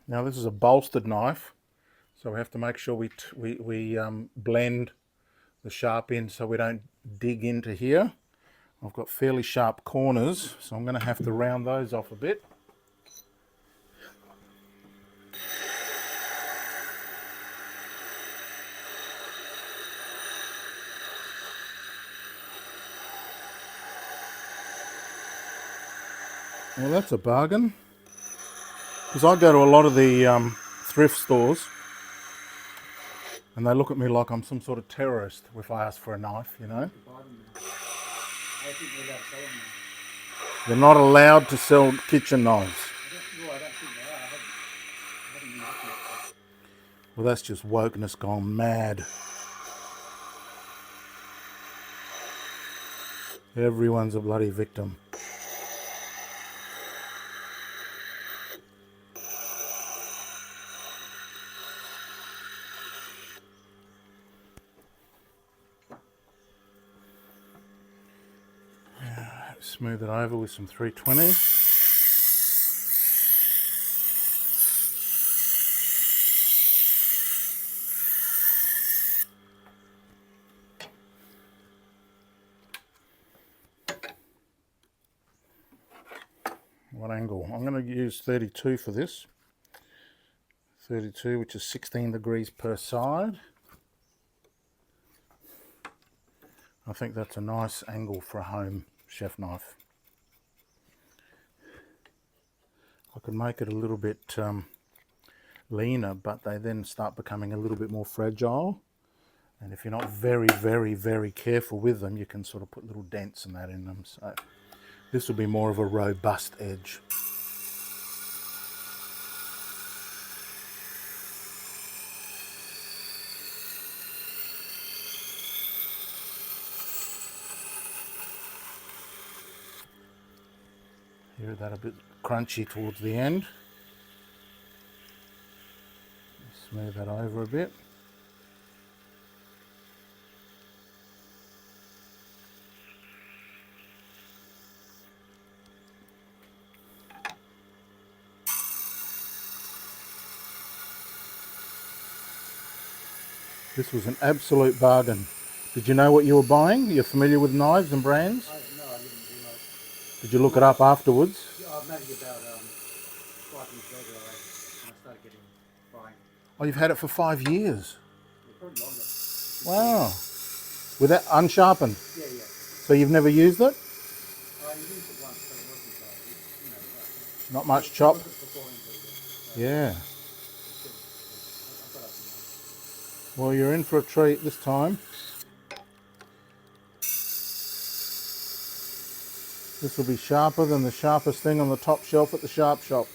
Now this is a bolstered knife, so we have to make sure we blend the sharp in so we don't dig into here. I've got fairly sharp corners, so I'm going to have to round those off a bit. Well, that's a bargain, because I go to a lot of the thrift stores and they look at me like I'm some sort of terrorist if I ask for a knife, you know. They're not allowed to sell kitchen knives. Well, that's just wokeness gone mad. Everyone's a bloody victim. Smooth it over with some 320. What angle? I'm going to use 32 for this. 32, which is 16 degrees per side. I think that's a nice angle for a home chef knife. I could make it a little bit leaner, but they then start becoming a little bit more fragile, and if you're not very careful with them, you can sort of put little dents and that in them. So this will be more of a robust edge. Hear that a bit crunchy towards the end. Smooth that over a bit. This was an absolute bargain. Did you know what you were buying? You're familiar with knives and brands? No, I didn't realise. Did you look it up afterwards? Yeah, maybe about 5 years later, when I started buying. Oh, you've had it for 5 years. Yeah, probably longer. Wow. Without unsharpened. Yeah, yeah. So you've never used it? I used it once, but it wasn't Not much chop. It wasn't performing very well. Yeah. It's good. I got up and running. Well, you're in for a treat this time. This will be sharper than the sharpest thing on the top shelf at the sharp shop.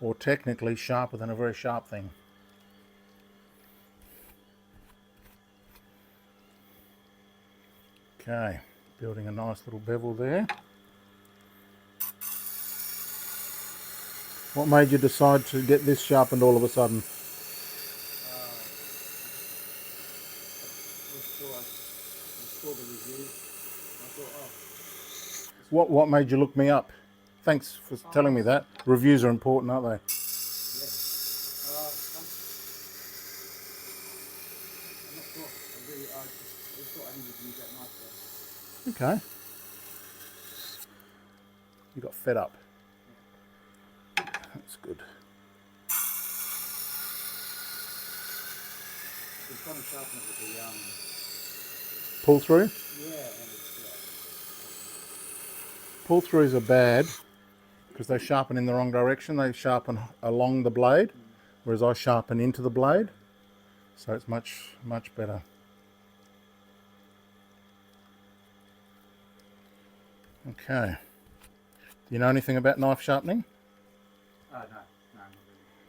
Or technically sharper than a very sharp thing. Okay, building a nice little bevel there. What made you decide to get this sharpened all of a sudden? Saw the reviews. I thought, What made you look me up? Thanks for telling me that. Reviews are important, aren't they? yeah. I'm not sure. I just thought I needed to use that knife there. Okay. You got fed up. Yeah. That's good. I've been trying to sharpen it with the Pull through? yeah, and Pull throughs are bad because they sharpen in the wrong direction. They sharpen along the blade, whereas I sharpen into the blade. So it's much better. Okay. Do you know anything about knife sharpening? no, not really.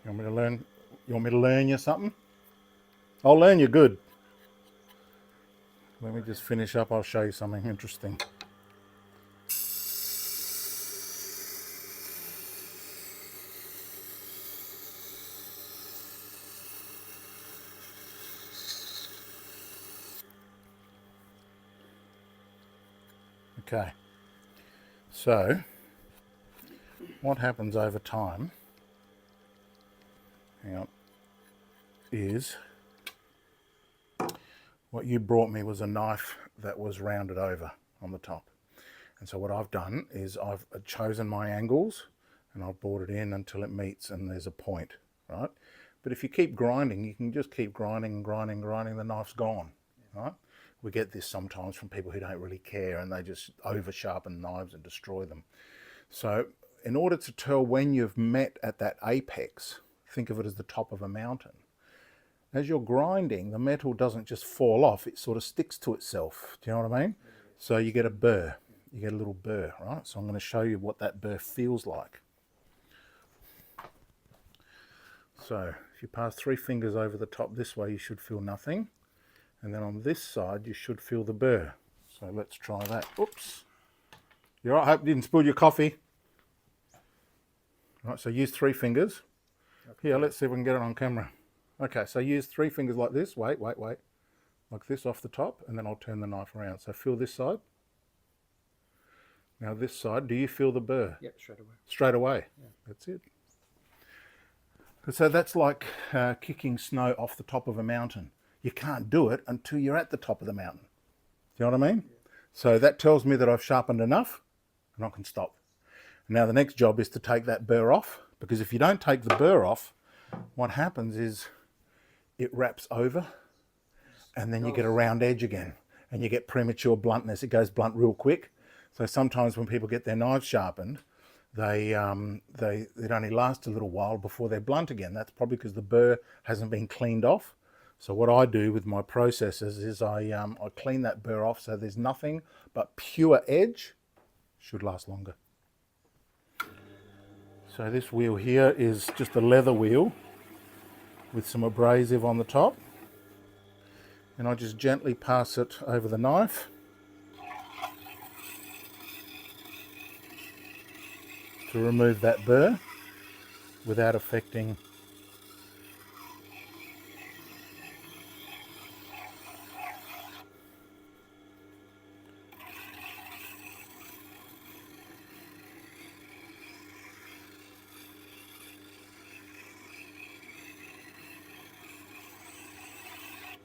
You want me to learn? You want me to learn you something? I'll learn you good. Let me just finish up. I'll show you something interesting. Okay. So, what happens over time, hang on, is what you brought me was a knife that was rounded over on the top. And so what I've done is I've chosen my angles and I've brought it in until it meets and there's a point, right? But if you keep grinding, you can just keep grinding, the knife's gone, right? We get this sometimes from people who don't really care and they just over sharpen knives and destroy them. So in order to tell when you've met at that apex, think of it as the top of a mountain. As you're grinding, the metal doesn't just fall off, it sort of sticks to itself. Do you know what I mean? So you get a burr, you get a little burr, right? So I'm going to show you what that burr feels like. So if you pass 3 fingers over the top this way, you should feel nothing. And then on this side, you should feel the burr. So let's try that. Oops. You're right, I hope you didn't spill your coffee. Right, so use 3 fingers. Here, let's see if we can get it on camera. Okay, so use 3 fingers like this. Wait. Like this off the top, and then I'll turn the knife around. So feel this side. Now this side, do you feel the burr? Yep, straight away. Straight away. Yeah. That's it. So that's like kicking snow off the top of a mountain. You can't do it until you're at the top of the mountain. Do you know what I mean? Yeah. So that tells me that I've sharpened enough and I can stop. Now the next job is to take that burr off, because if you don't take the burr off, what happens is it wraps over and then you get a round edge again and you get premature bluntness. It goes blunt real quick. So sometimes when people get their knives sharpened, it only lasts a little while before they're blunt again. That's probably because the burr hasn't been cleaned off. So what I do with my processes is I clean that burr off so there's nothing but pure edge. Should last longer. So this wheel here is just a leather wheel with some abrasive on the top. And I just gently pass it over the knife. To remove that burr without affecting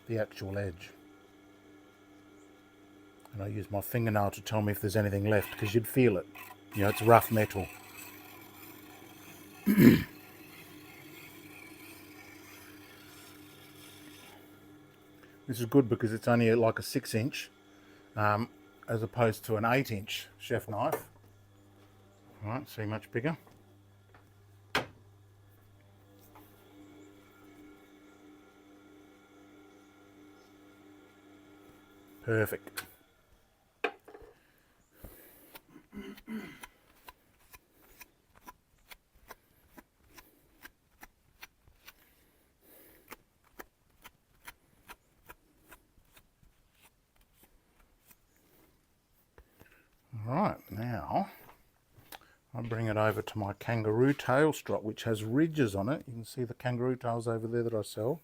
the actual edge. And I use my fingernail to tell me if there's anything left, because you'd feel it. You know, it's rough metal. This is good because it's only like a 6-inch as opposed to an 8-inch chef knife. All right, see, much bigger. Perfect. Right, now I bring it over to my kangaroo tail strop, which has ridges on it. You can see the kangaroo tails over there that I sell.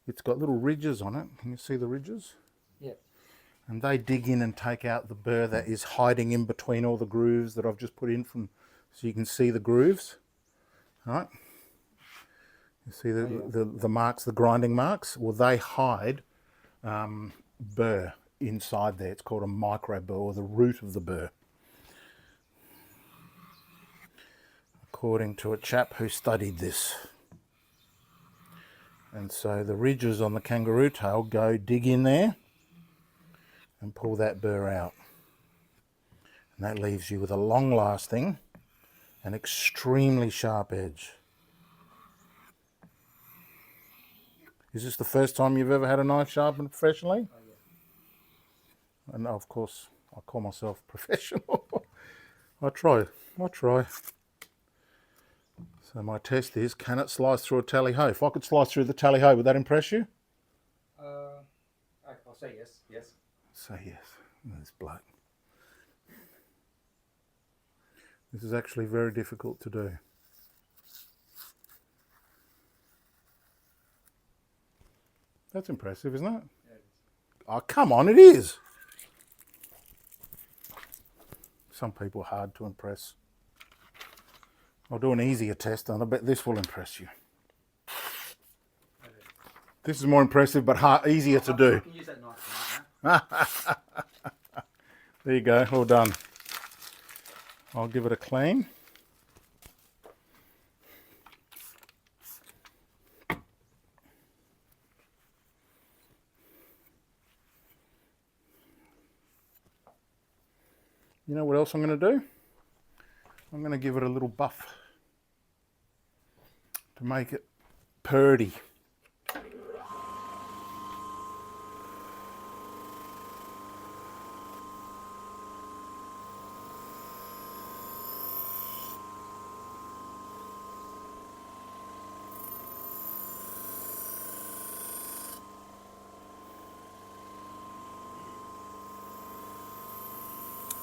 It's got little ridges on it. Can you see the ridges? Yep. And they dig in and take out the burr that is hiding in between all the grooves that I've just put in from, so you can see the grooves. All right. You see the marks, the grinding marks? Well, they hide burr inside there. It's called a micro burr, or the root of the burr, according to a chap who studied this. And so the ridges on the kangaroo tail go dig in there and pull that burr out. And that leaves you with a long-lasting and extremely sharp edge. Is this the first time you've ever had a knife sharpened professionally? Oh, yeah. And of course, I call myself professional. I try. So my test is, can it slice through a tally-ho? If I could slice through the tally-ho, would that impress you? I'll say yes. Yes. Say yes. This bloke. This is actually very difficult to do. That's impressive, isn't it? Yeah, it is. Oh, come on, it is. Some people are hard to impress. I'll do an easier test and I bet this will impress you. This is more impressive but easier to do. I can use that knife now. There you go, all done. I'll give it a clean. You know what else I'm going to do? I'm going to give it a little buff to make it purdy.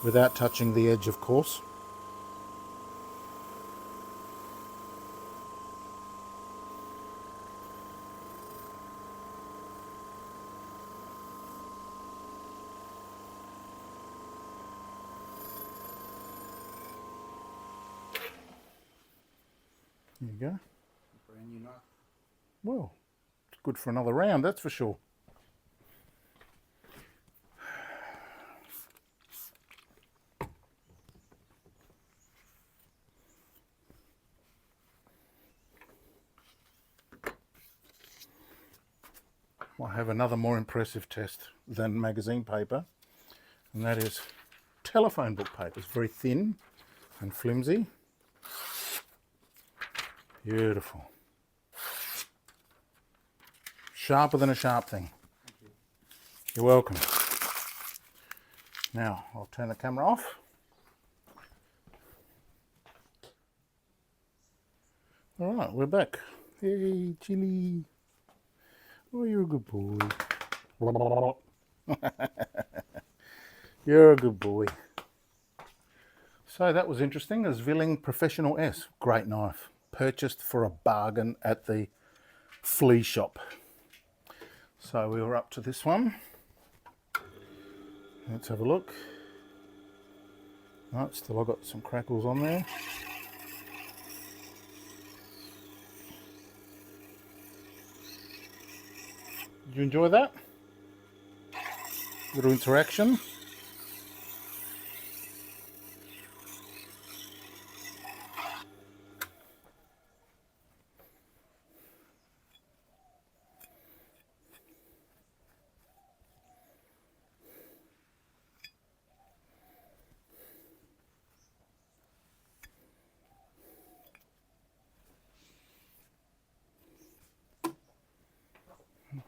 Without touching the edge, of course. There you go. Brand new knife. Well, it's good for another round, that's for sure. I have another more impressive test than magazine paper, and that is telephone book paper. It's very thin and flimsy. Beautiful. Sharper than a sharp thing. Thank you. You're welcome. Now, I'll turn the camera off. All right, we're back. Hey, Chili. Oh, you're a good boy. You're a good boy. So that was interesting. A Zwilling Professional S. Great knife. Purchased for a bargain at the flea shop. So we were up to this one. Let's have a look. Right, still I've got some crackles on there. Did you enjoy that? Little interaction.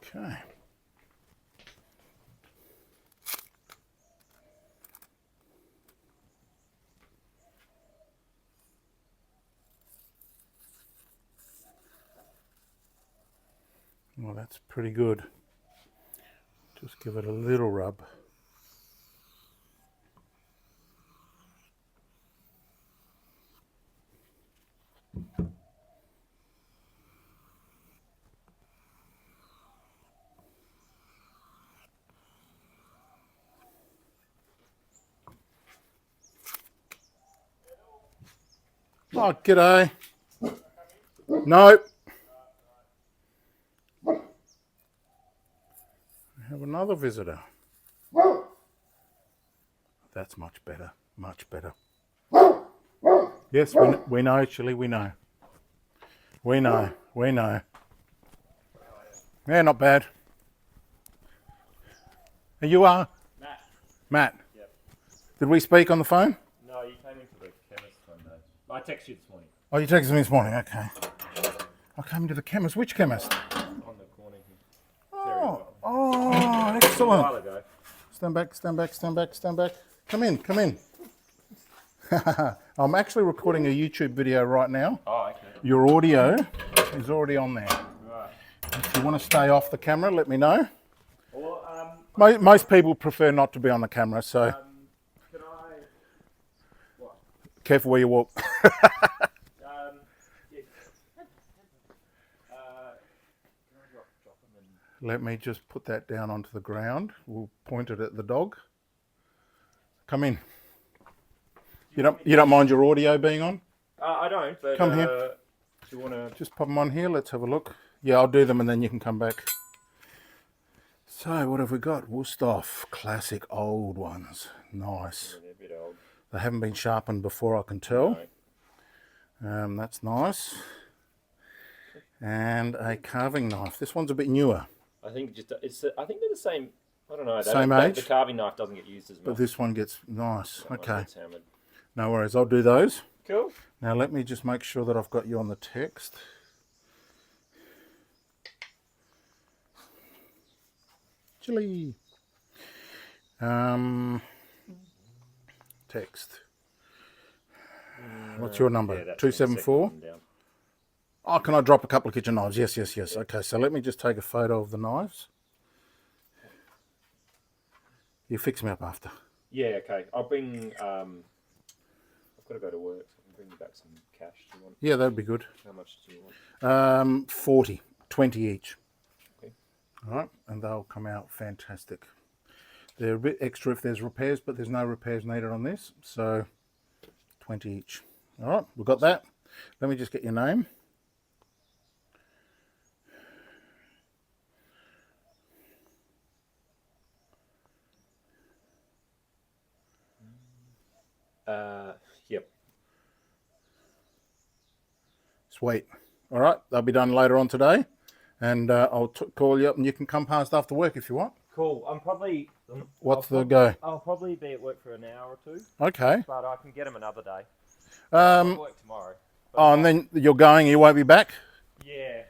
Okay. Well, that's pretty good. Just give it a little rub. Oh, g'day. No. We have another visitor. That's much better. Much better. Yes, we know, Chili, we know. We know. We know. Yeah, not bad. And you are? Matt. Matt. Yep. Did we speak on the phone? No, you came into the chemist one day. I texted you this morning. Oh, you texted me this morning. Okay. I came to the chemist. Which chemist? On the corner here. Oh, A while excellent. ago. Stand back, stand back, stand back, stand back. Come in, come in. I'm actually recording a YouTube video right now. Oh, okay. Your audio is already on there. Right. If you want to stay off the camera, let me know. Well, Most people prefer not to be on the camera, so can I... What? careful where you walk. Yeah. Can I drop them in? Let me just put that down onto the ground. We'll point it at the dog. Come in. You don't mind your audio being on? I don't, but... Come here. Do you want to... Just pop them on here. Let's have a look. Yeah, I'll do them and then you can come back. So what have we got? Wusthof, classic old ones. Nice. They're a bit old. They haven't been sharpened before, I can tell. No. That's nice. And a carving knife. This one's a bit newer, I think I think they're the same... I don't know. Same age? The carving knife doesn't get used as much. but this one gets nice. That one Okay, gets hammered. no worries. I'll do those. Cool. Now let me just make sure that I've got you on the text. Chili. Text. What's your number? Yeah, that's 274? the second one down. Oh, can I drop a couple of kitchen knives? Yes, yes, yes. Okay, so let me just take a photo of the knives. You fix me up after. Yeah, okay. I'll bring... I've got to go to work, so I can bring you back some cash. Do you want? Yeah, that'd be good. How much do you want? 40, 20 each. Okay. All right, and they'll come out fantastic. They're a bit extra if there's repairs, but there's no repairs needed on this, so 20 each. All right, we've got that. Let me just get your name. Yep. Sweet. All right, they'll be done later on today, and I'll call you up and you can come past after work if you want. Cool. I'm probably... What's the go? I'll probably be at work for an hour or two, Okay. but I can get them another day. I'll work tomorrow. But Oh, and then you're going, you won't be back? yeah.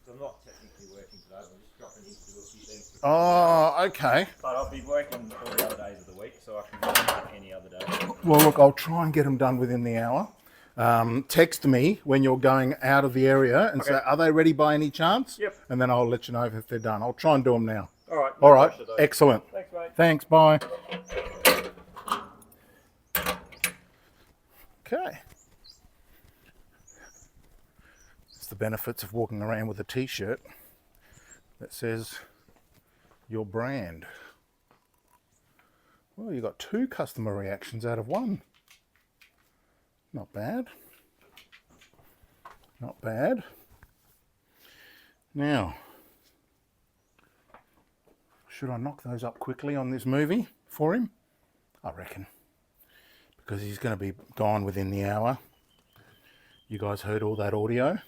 So I'm not technically working today. I'm just dropping in to do a few things. Oh, okay. But I'll be working all the other days of the week, so I can get them any other day. Well, look, I'll try and get them done within the hour. Text me when you're going out of the area and say, are they ready by any chance? Yep. And then I'll let you know if they're done. I'll try and do them now. All right. All right. pressure, though. Excellent. Thanks, mate. Thanks. Bye. Okay. It's the benefits of walking around with a t-shirt that says your brand. Well, you got 2 customer reactions out of 1. Not bad. Not bad. Now, should I knock those up quickly on this movie for him? I reckon. Because he's going to be gone within the hour. You guys heard all that audio.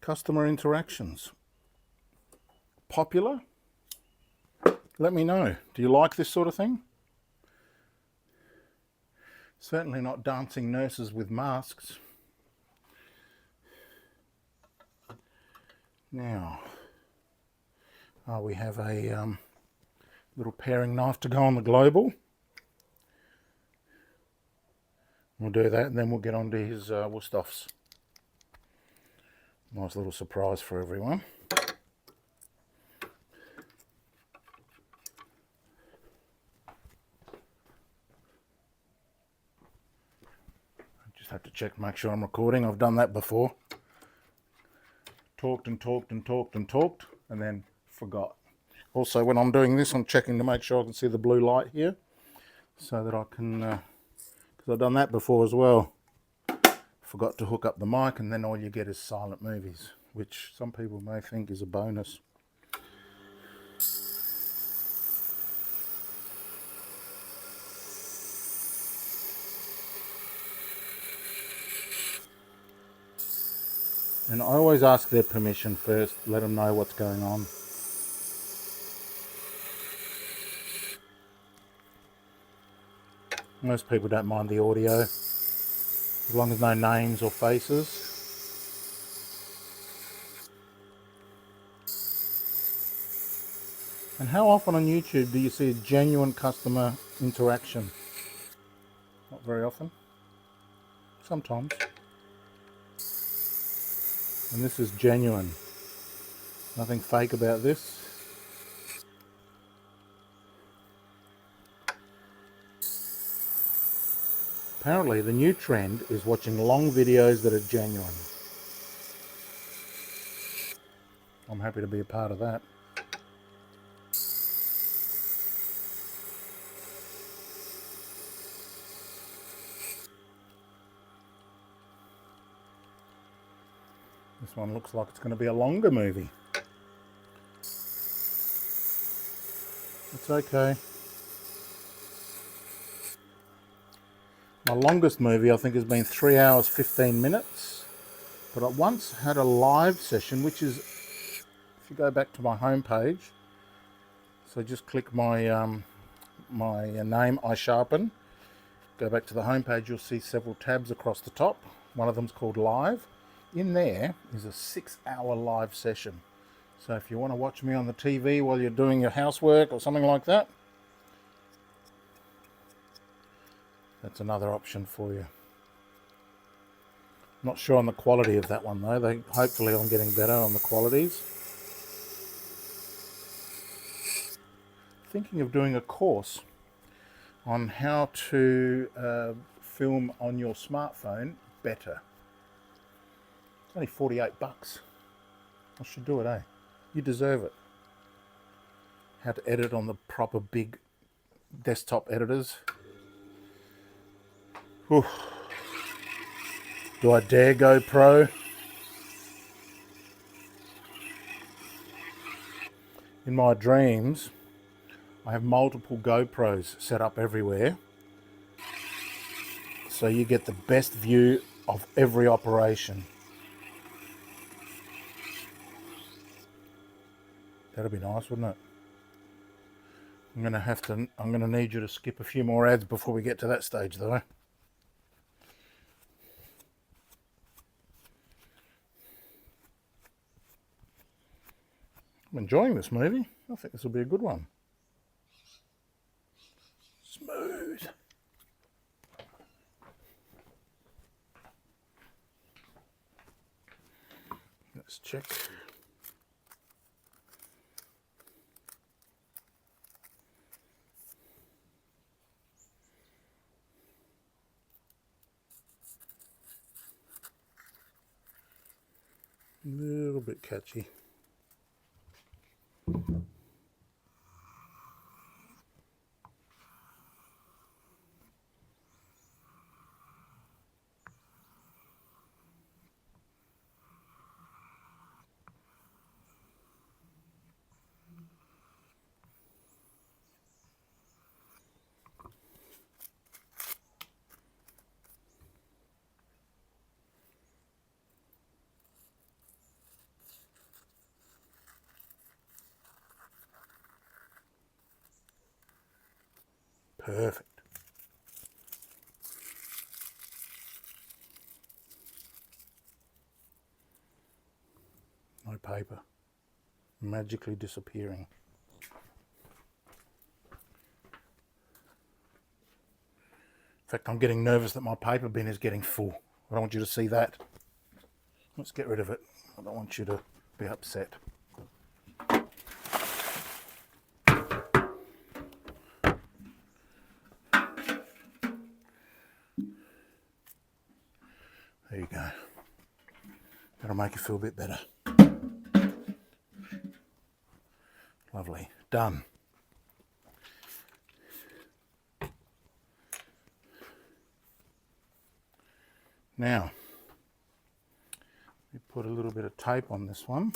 Customer interactions. Popular? Let me know. Do you like this sort of thing? Certainly not dancing nurses with masks. Now, we have a little paring knife to go on the Global. We'll do that and then we'll get on to his Wusthofs. Nice little surprise for everyone. Just have to check, make sure I'm recording. I've done that before. Talked and talked and talked and talked and then forgot. Also, when I'm doing this, I'm checking to make sure I can see the blue light here so that I can, because I've done that before as well. Forgot to hook up the mic and then all you get is silent movies, which some people may think is a bonus. And I always ask their permission first, let them know what's going on. Most people don't mind the audio, as long as no names or faces. And how often on YouTube do you see a genuine customer interaction? Not very often. Sometimes. And this is genuine. Nothing fake about this. Apparently the new trend is watching long videos that are genuine. I'm happy to be a part of that. This one looks like it's going to be a longer movie. It's okay. My longest movie I think has been 3 hours 15 minutes. But I once had a live session, which is, if you go back to my home page, so just click my my name, iSharpen. Go back to the home page, you'll see several tabs across the top. One of them's called Live. In there is a 6-hour live session. So if you want to watch me on the TV while you're doing your housework or something like that, that's another option for you. Not sure on the quality of that one though. Hopefully I'm getting better on the qualities. Thinking of doing a course on how to film on your smartphone better. It's only 48 bucks. I should do it, eh? You deserve it. How to edit on the proper big desktop editors. Whew. Do I dare go pro? In my dreams, I have multiple GoPros set up everywhere. So you get the best view of every operation. That'd be nice, wouldn't it? I'm gonna need you to skip a few more ads before we get to that stage though. I'm enjoying this movie. I think this will be a good one. Smooth. Let's check. A little bit catchy. Perfect. No paper. Magically disappearing. In fact, I'm getting nervous that my paper bin is getting full. I don't want you to see that. Let's get rid of it. I don't want you to be upset. There you go. That'll make you feel a bit better. Lovely. Done. Now, we put a little bit of tape on this one.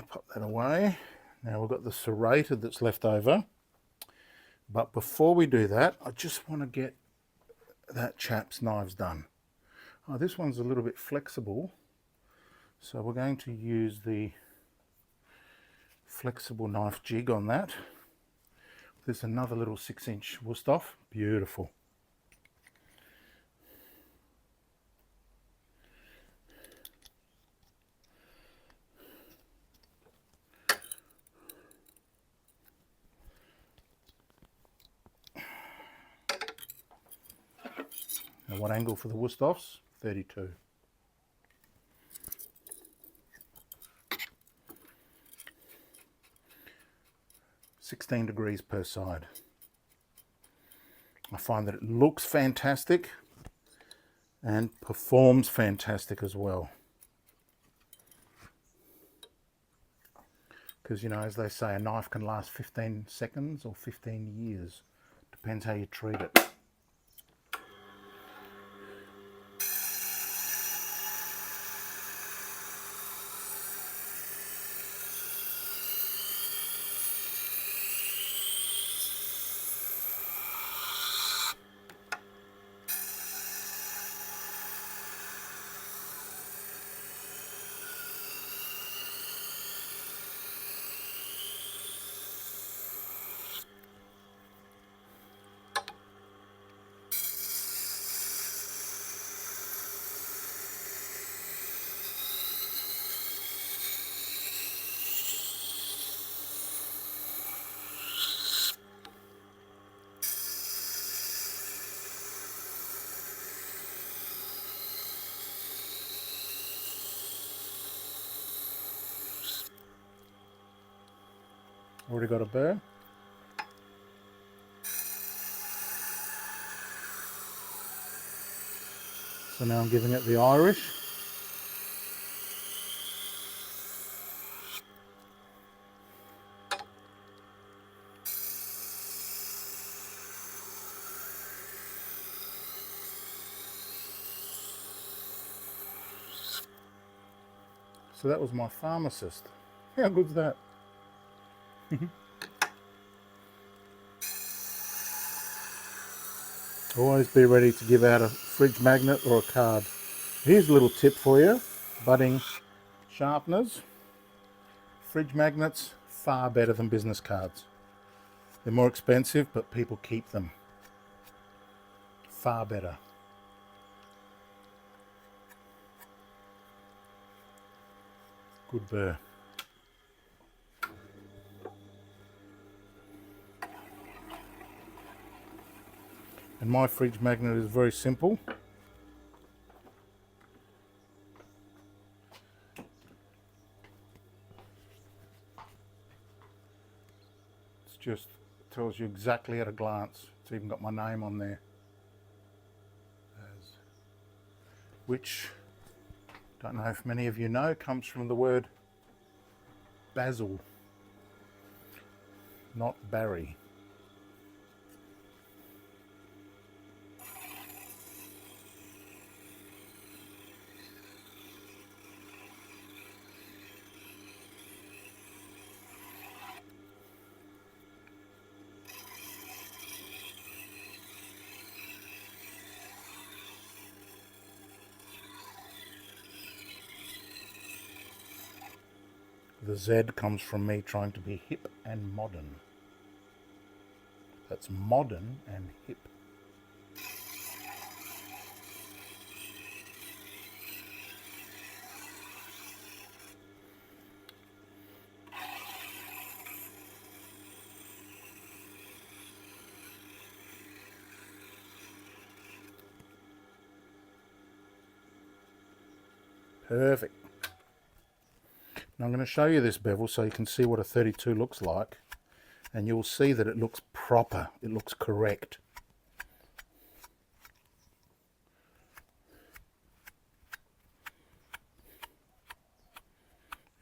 Pop that away. Now we've got the serrated that's left over. But before we do that, I just want to get that chap's knives done. Oh, this one's a little bit flexible. So we're going to use the flexible knife jig on that. There's another little 6-inch Wusthof. Beautiful. And what angle for the Wusthofs? 32. (16 degrees per side). I find that it looks fantastic and performs fantastic as well. Because, you know, as they say, a knife can last 15 seconds or 15 years. Depends how you treat it. Already got a burr. So now I'm giving it the Irish. So that was my pharmacist. How good's that? Always be ready to give out a fridge magnet or a card. Here's a little tip for you, budding sharpeners. Fridge magnets, far better than business cards. They're more expensive, but people keep them. Far better. Good burr. And my fridge magnet is very simple. It's just tells you exactly at a glance. It's even got my name on there. Which, don't know if many of you know, comes from the word basil, not Barry. The Z comes from me trying to be hip and modern. that's modern and hip. Perfect. Now I'm going to show you this bevel so you can see what a 32 looks like, and you'll see that it looks proper, it looks correct.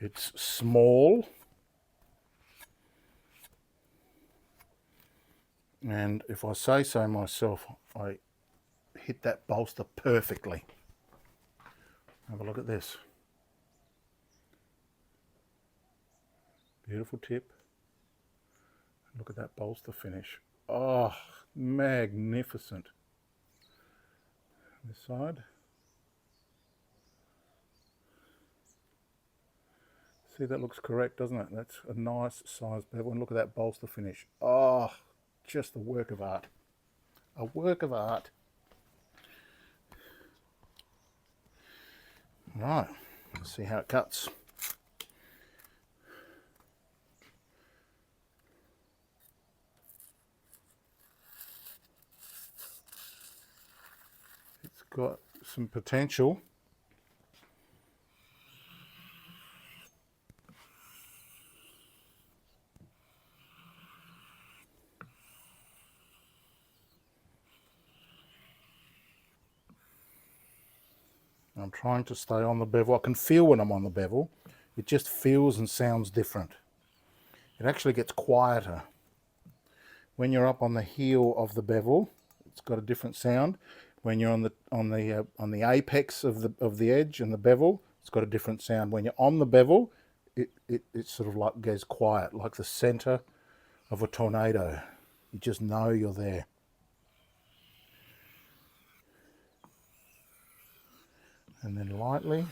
It's small, and if I say so myself, I hit that bolster perfectly. Have a look at this. Beautiful tip. Look at that bolster finish. Oh, magnificent. This side. See, that looks correct, doesn't it? That's a nice size bevel. And look at that bolster finish. Oh, just a work of art. A work of art. Right, let's see how it cuts. It's got some potential. I'm trying to stay on the bevel. I can feel when I'm on the bevel. It just feels and sounds different. It actually gets quieter. When you're up on the heel of the bevel, it's got a different sound. When you're on the apex of the edge and the bevel, it's got a different sound. When you're on the bevel, it sort of like goes quiet, like the center of a tornado. You just know you're there. And then lightly,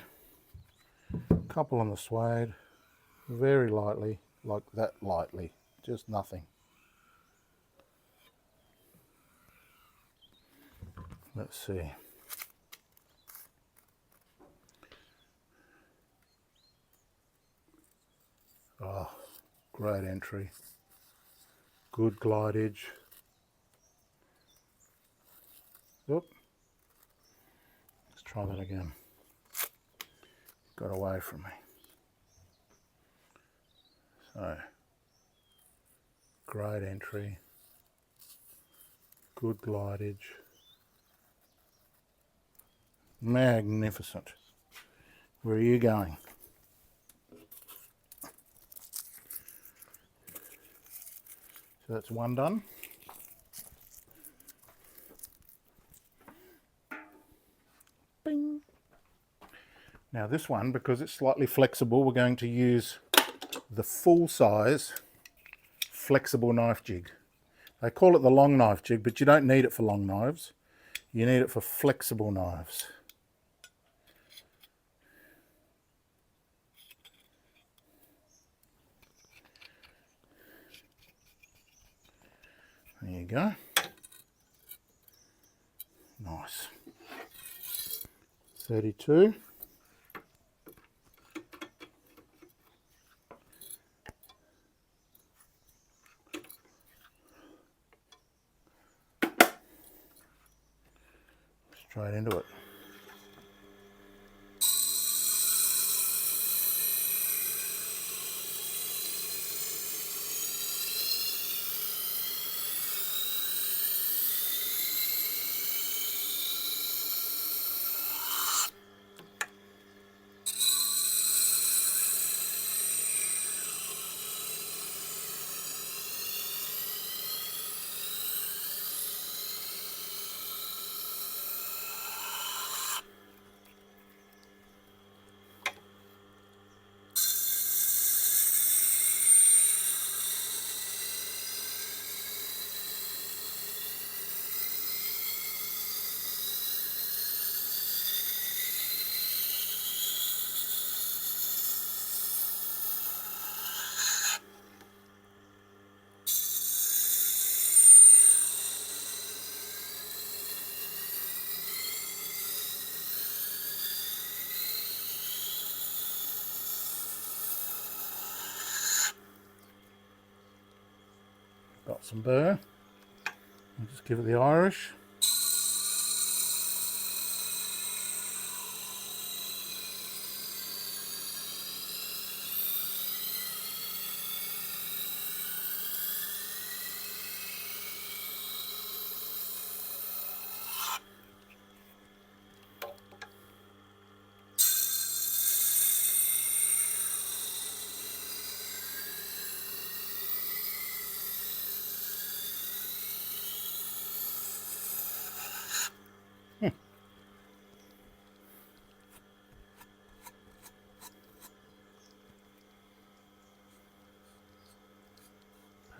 a couple on the suede, very lightly, like that lightly, just nothing. Let's see. Oh, great entry. Good glide edge. Oop. Let's try that again. Got away from me. So, great entry. Good glide edge. Magnificent. Where are you going? So that's one done. Bing. Now this one, because it's slightly flexible, we're going to use the full size flexible knife jig. They call it the long knife jig, but you don't need it for long knives. You need it for flexible knives. There you go. Nice. 32. Straight into it. got some burr. I'll just give it the Irish.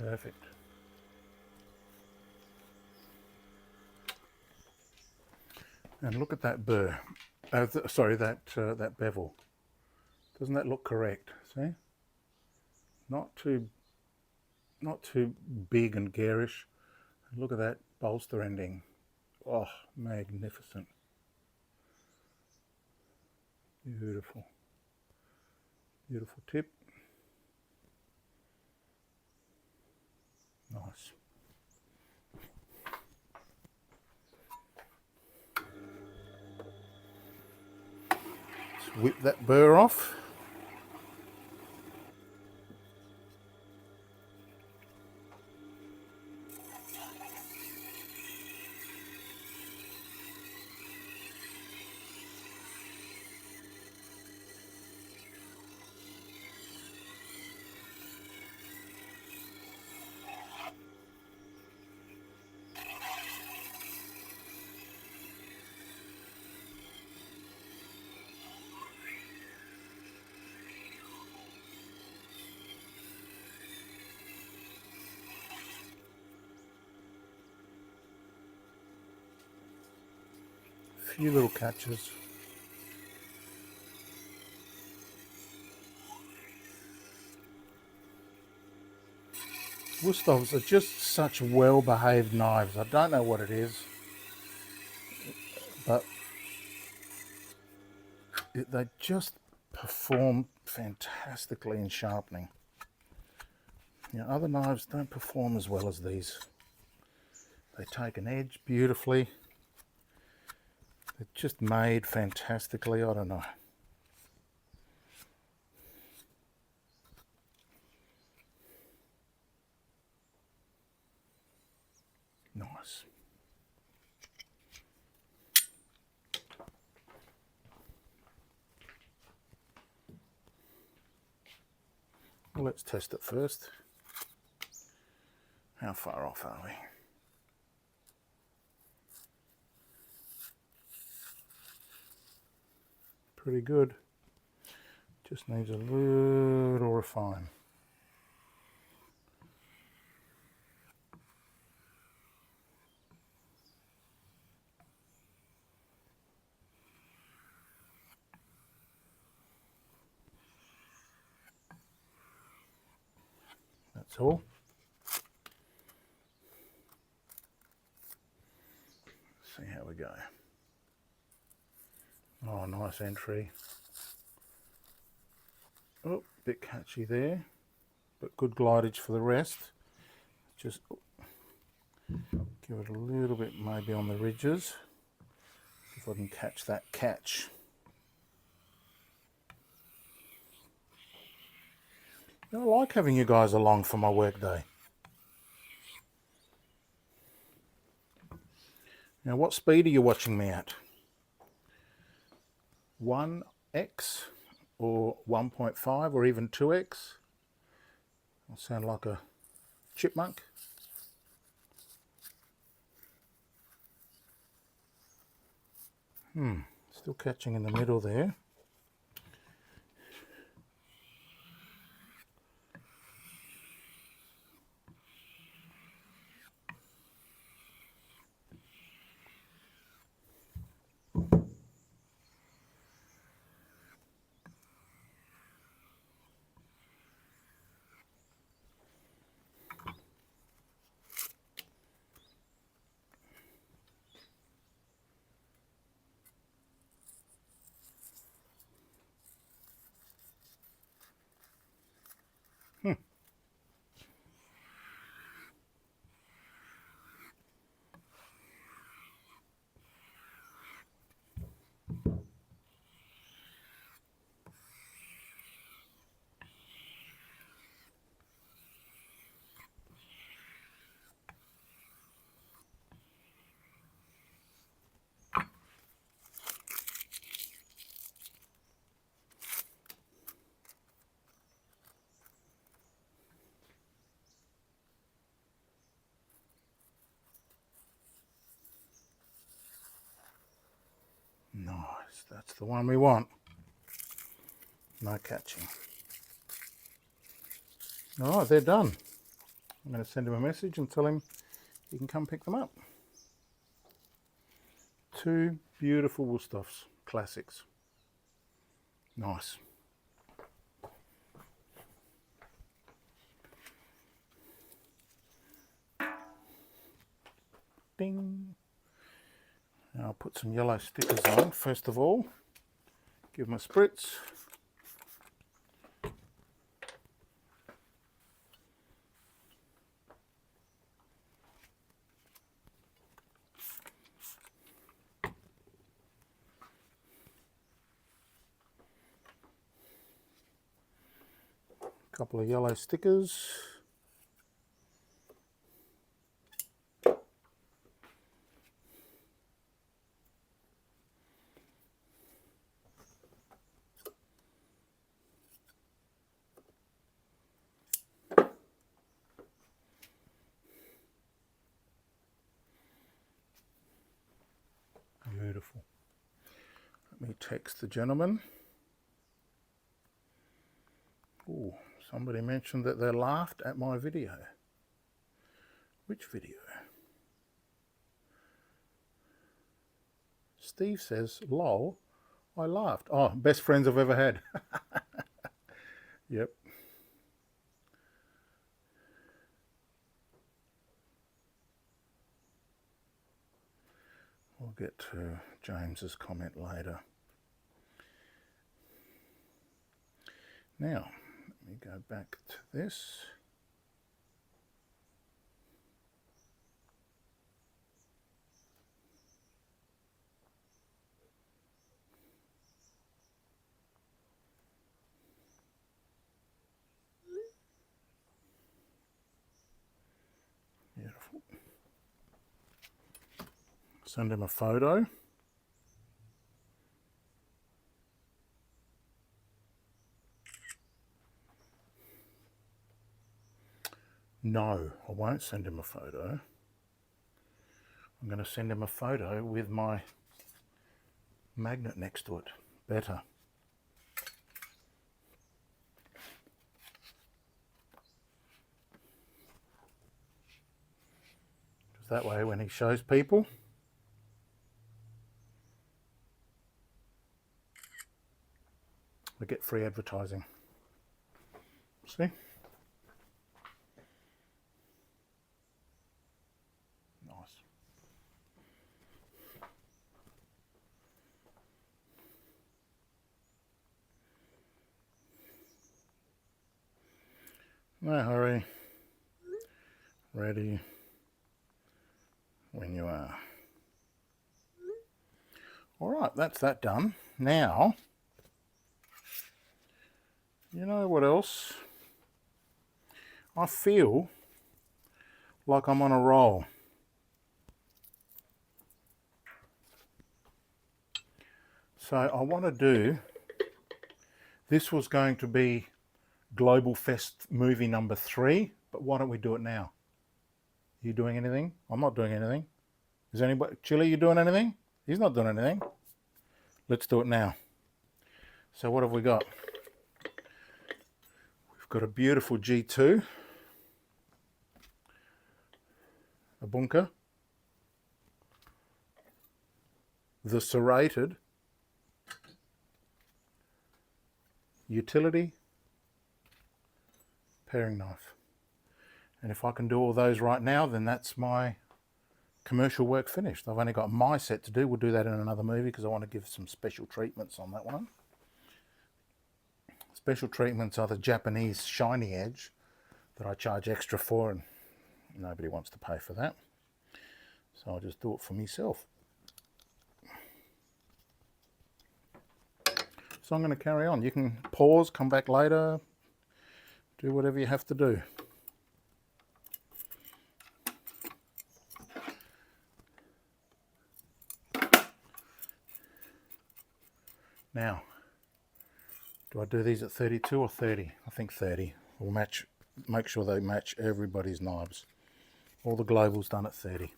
Perfect. And look at that burr. Sorry, that bevel. Doesn't that look correct? See? Not too big and garish. Look at that bolster ending. Oh, magnificent. Beautiful. Beautiful tip. Nice. Let's whip that burr off. Few little catches. Wusthofs are just such well-behaved knives. I don't know what it is, but they just perform fantastically in sharpening. You know, other knives don't perform as well as these. They take an edge beautifully. They're just made fantastically. I don't know. Nice. Well, let's test it first. How far off are we? Pretty good. Just needs a little refine. That's all. Let's see how we go. Oh, nice entry. Oh, bit catchy there, but good glidage for the rest. Just give it a little bit maybe on the ridges, if I can catch that catch. You know, I like having you guys along for my work day. Now, what speed are you watching me at? 1x or 1.5 or even 2x? I sound like a chipmunk. Still catching in the middle there. That's the one we want. No catching. All right, they're done. I'm going to send him a message and tell him he can come pick them up. Two beautiful Wusthofs, classics. Nice. Ding. Now I'll put some yellow stickers on first of all. Give them a spritz. Couple of yellow stickers. Beautiful. Let me text the gentleman. Oh, somebody mentioned that they laughed at my video. Which video? Steve says, lol, I laughed. Oh, best friends I've ever had. Yep. We'll get to James's comment later. Now, let me go back to this. Beautiful. Send him a photo. No, I won't send him a photo. I'm going to send him a photo with my magnet next to it. Better. Because that way when he shows people, we get free advertising. See? Nice. No hurry. Ready when you are. All right, that's that done. Now, you know what else? I feel like I'm on a roll. So I want to do, this was going to be GlobalFEST movie number 3, but why don't we do it now? Are you doing anything? I'm not doing anything. Is anybody, Chili, you doing anything? He's not doing anything. Let's do it now. So what have we got? We've got a beautiful G2, a bunker, the Serrated, utility, paring knife. And if I can do all those right now, then that's my commercial work finished. I've only got my set to do. We'll do that in another movie because I want to give some special treatments on that one. Special treatments are the Japanese shiny edge that I charge extra for, and nobody wants to pay for that. So I'll just do it for myself. So I'm going to carry on. You can pause, come back later, do whatever you have to do. Now, do I do these at 32 or 30? I think 30. We'll match, make sure they match everybody's knives. All the Global's done at 30.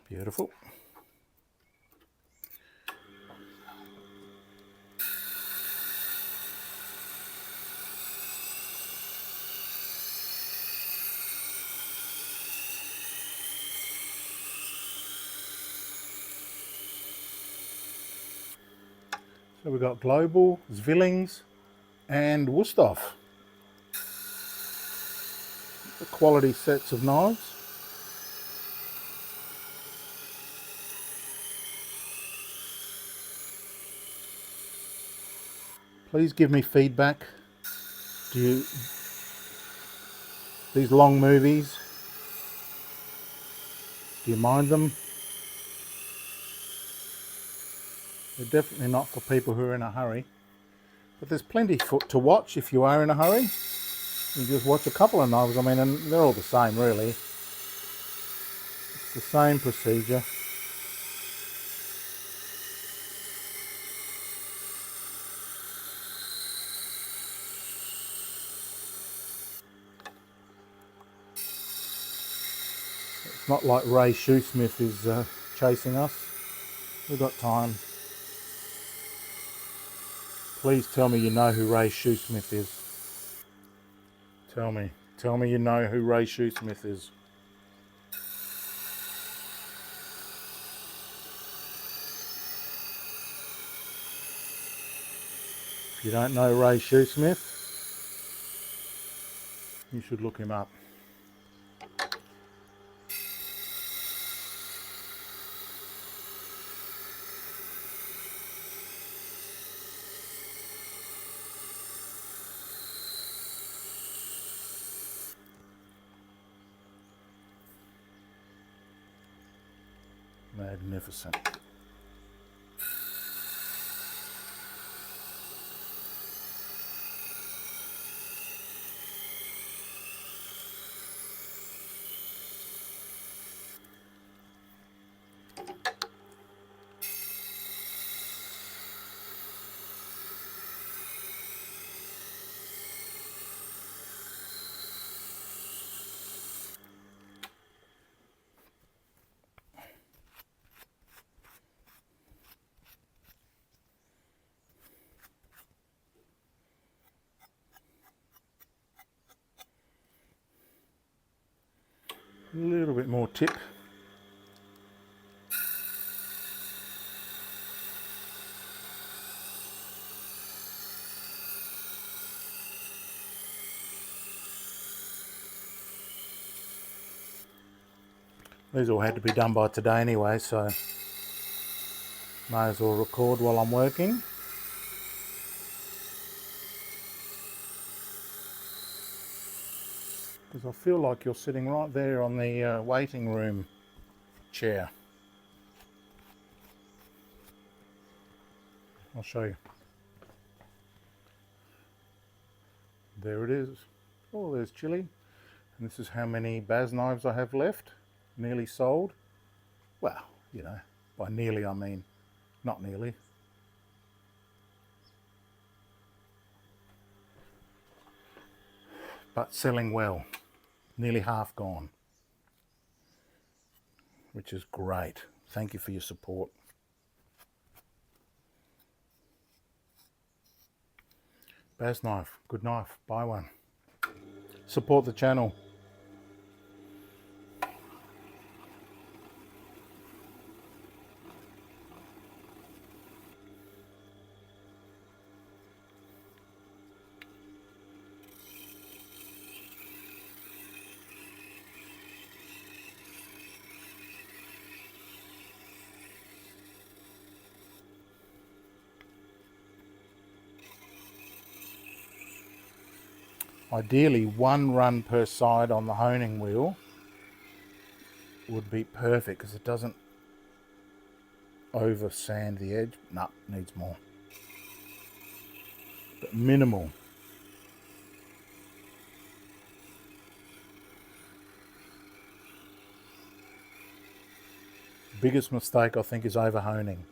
Beautiful. So we've got Global, Zwillings and Wusthof. The quality sets of knives. Please give me feedback. These long movies, do you mind them? They're definitely not for people who are in a hurry. But there's plenty to watch if you are in a hurry. You just watch a couple of knives, I mean, and they're all the same really. It's the same procedure. It's not like Ray Shoesmith is chasing us. We've got time. Please tell me you know who Ray Shoesmith is. Tell me you know who Ray Shoesmith is. If you don't know Ray Shoesmith, you should look him up. Magnificent. A little bit more tip. These all had to be done by today anyway, so may as well record while I'm working. Because I feel like you're sitting right there on the waiting room chair. I'll show you. There it is. Oh, there's chili. And this is how many Baz knives I have left. Nearly sold. Well, you know, by nearly I mean not nearly. But selling well. Nearly half gone. Which is great. Thank you for your support. Baz knife, good knife, buy one. Support the channel. Ideally, one run per side on the honing wheel would be perfect because it doesn't over sand the edge. No, needs more. But minimal. Biggest mistake I think is over honing.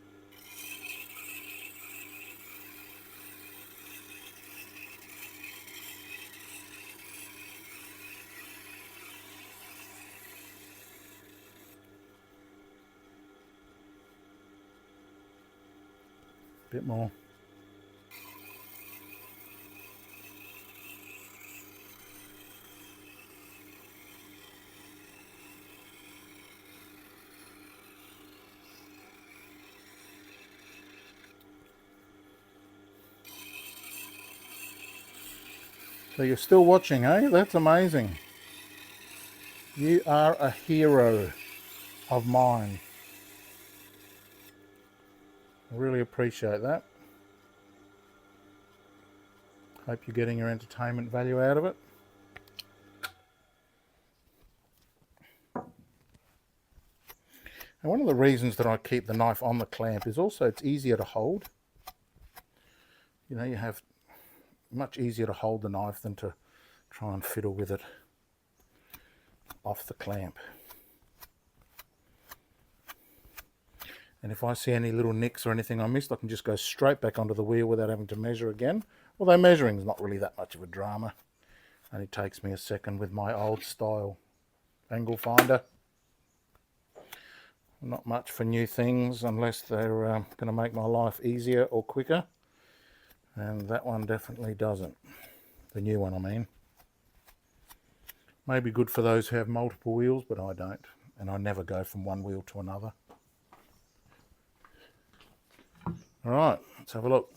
Bit more. So you're still watching, eh? That's amazing. You are a hero of mine. I really appreciate that. Hope you're getting your entertainment value out of it. And one of the reasons that I keep the knife on the clamp is also it's easier to hold. You know, you have much easier to hold the knife than to try and fiddle with it off the clamp. And if I see any little nicks or anything I missed, I can just go straight back onto the wheel without having to measure again. Although measuring is not really that much of a drama. Only takes me a second with my old style angle finder. Not much for new things unless they're going to make my life easier or quicker. And that one definitely doesn't. The new one, I mean. Maybe good for those who have multiple wheels, but I don't. And I never go from one wheel to another. Alright, let's have a look.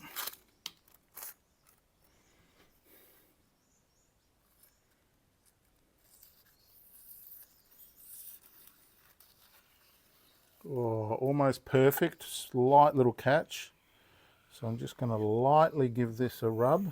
Oh, almost perfect, slight little catch. So I'm just going to lightly give this a rub.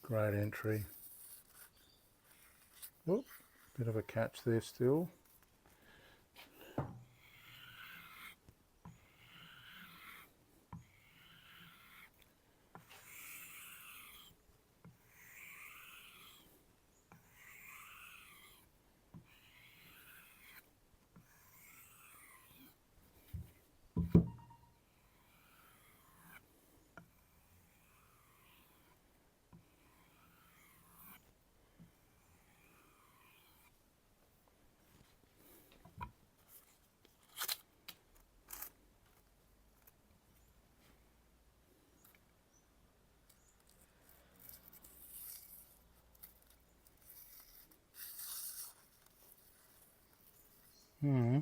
Great entry. Oop, bit of a catch there still. Hmm.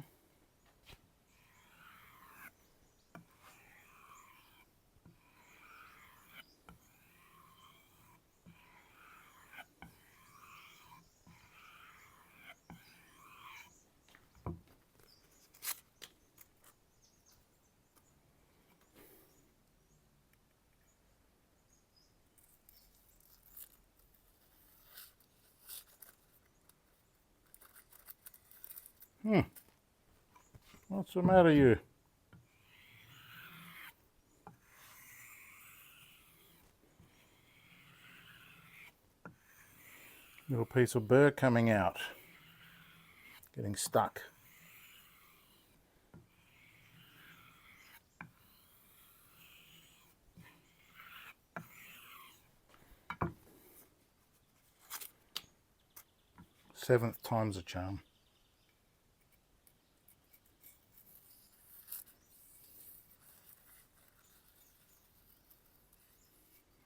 What's the matter, you? Little piece of burr coming out. Getting stuck. Seventh time's a charm.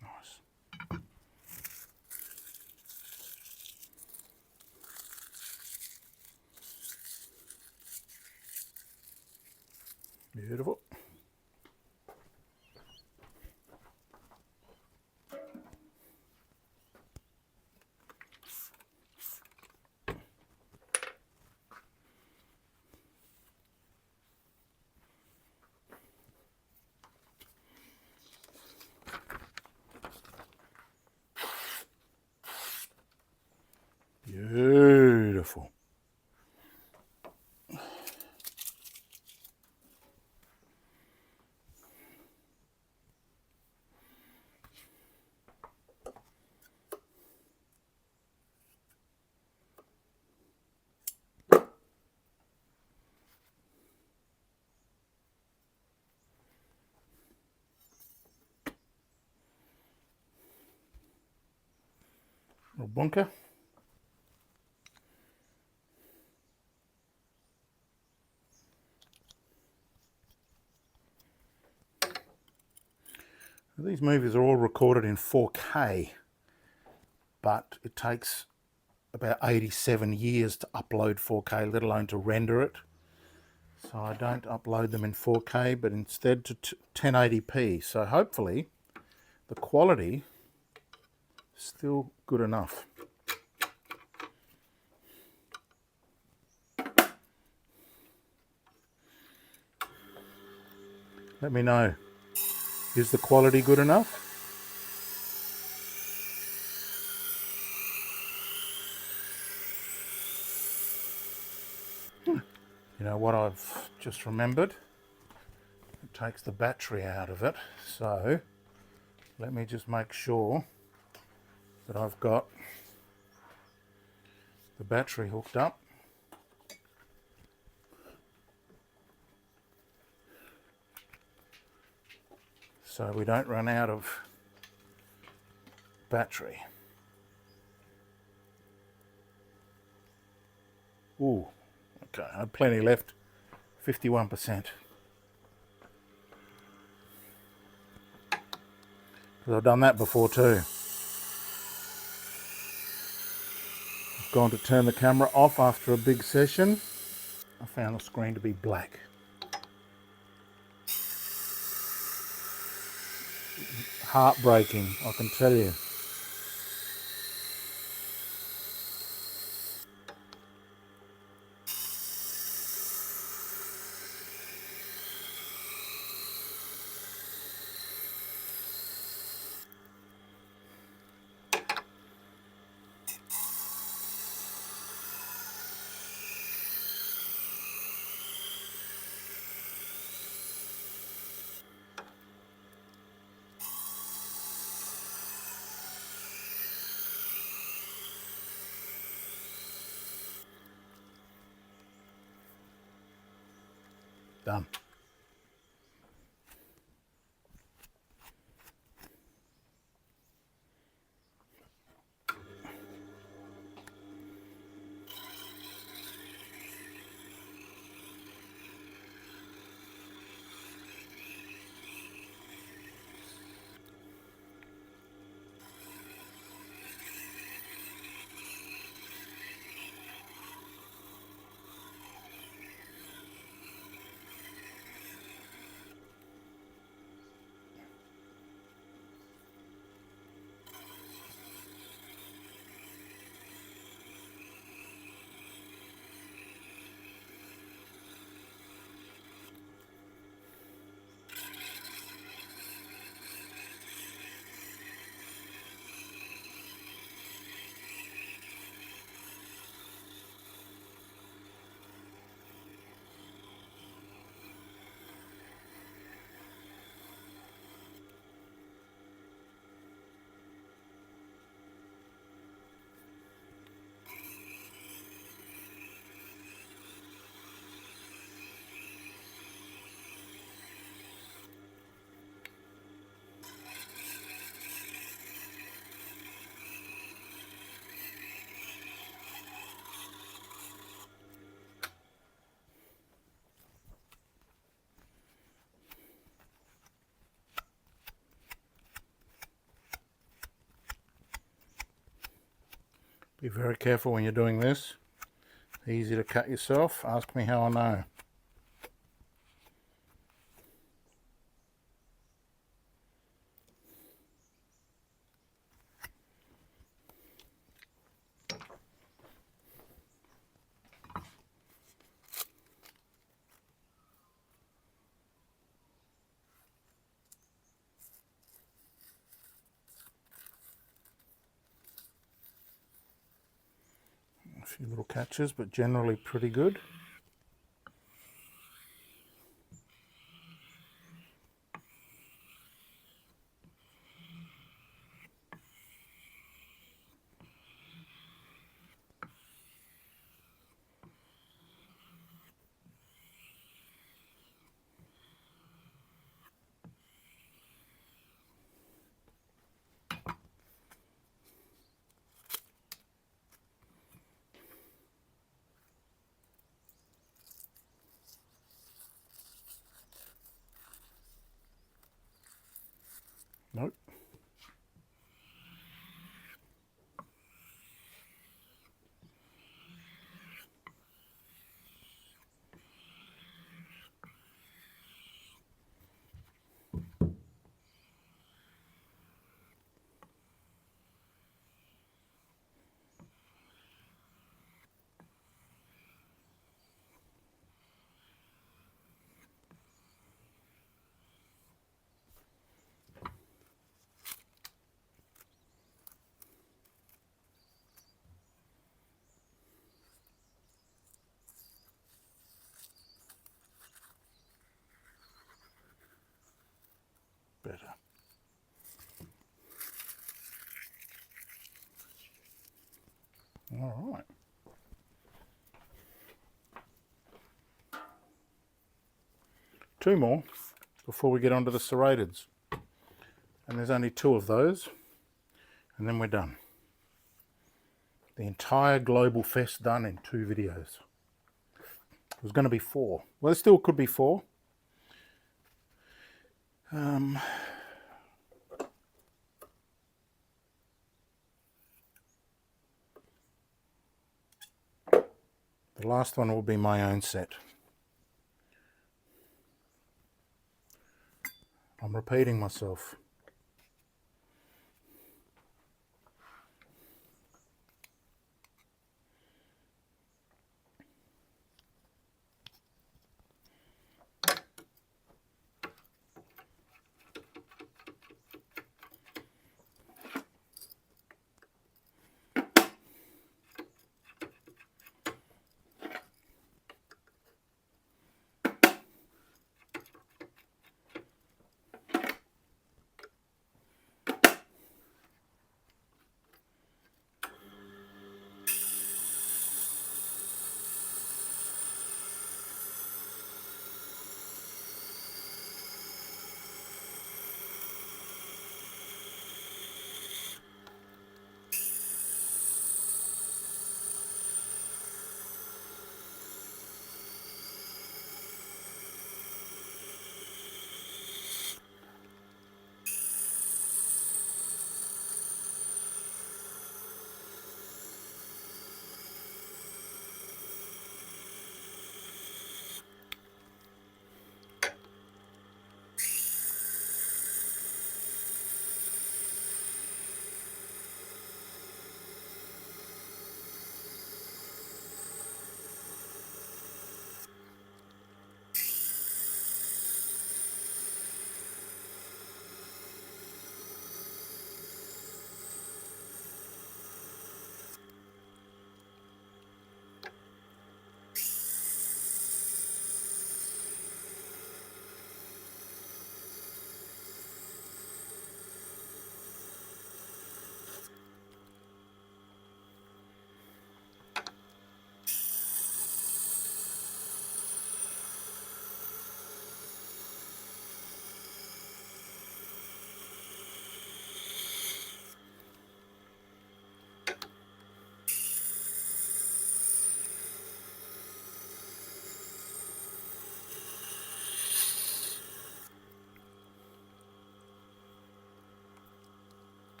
Nice. Beautiful. Beautiful. Little bunker. These movies are all recorded in 4K, but it takes about 87 years to upload 4K, let alone to render it. So I don't upload them in 4K, but instead to 1080p. So hopefully the quality is still good enough. Let me know. Is the quality good enough? You know what I've just remembered? It takes the battery out of it. So let me just make sure that I've got the battery hooked up. So we don't run out of battery. Ooh, okay, I have plenty left, 51%. Because I've done that before too. I've gone to turn the camera off after a big session. I found the screen to be black. Heartbreaking, I can tell you. Done. Be very careful when you're doing this. Easy to cut yourself. Ask me how I know. A few little catches, but generally pretty good. Nope. Better. All right. Two more before we get onto the serrateds. And there's only 2 of those, and then we're done. The entire GlobalFEST done in 2 videos. It was going to be 4. Well, it still could be 4. The last one will be my own set. I'm repeating myself.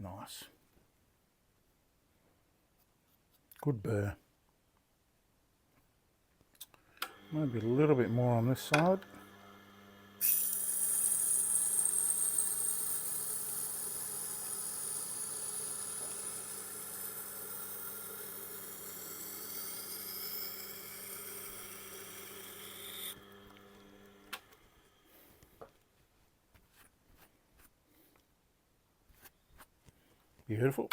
Nice. Good burr. Maybe a little bit more on this side. Beautiful.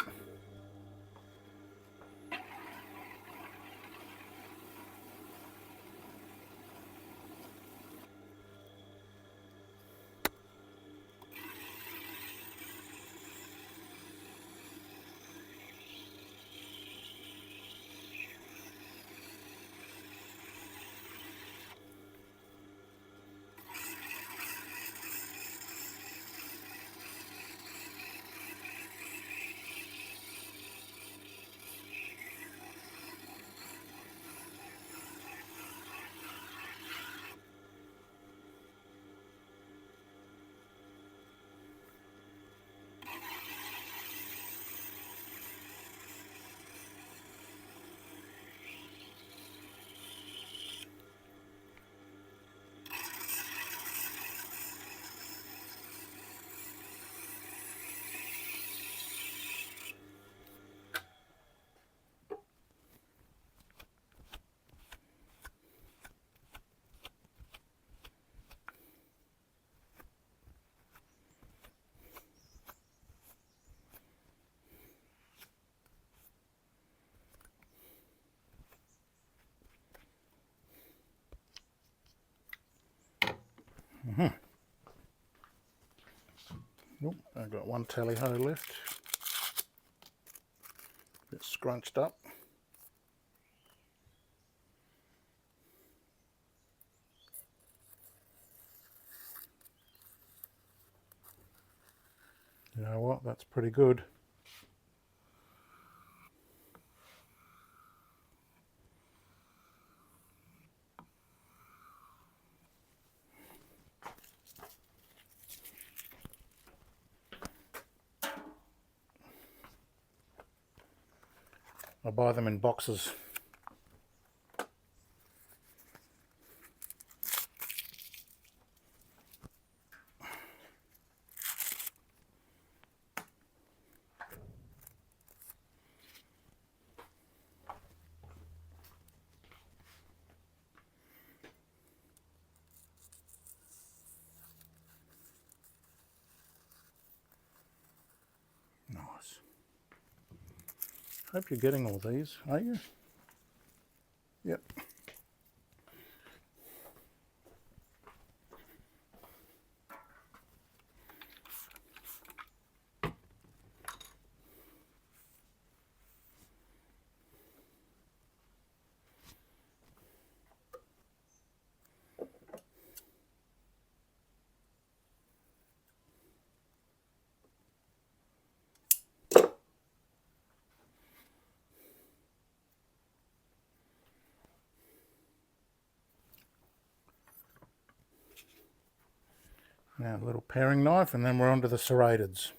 Nope, I've got one tally ho left. Bit scrunched up. You know what, that's pretty good. I buy them in boxes. Nice. Hope you're getting all these, are you? Yep. Now a little paring knife, and then we're on to the serrateds.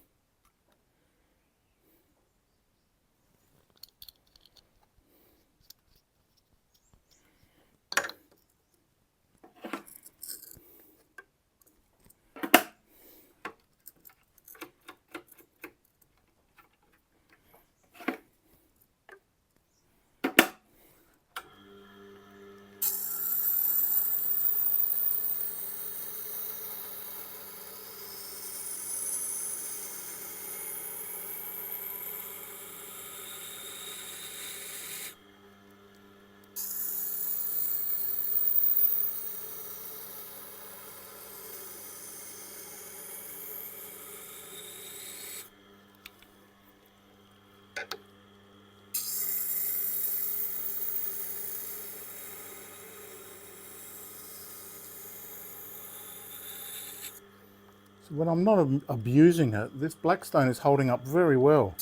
So when I'm not abusing it, this blackstone is holding up very well.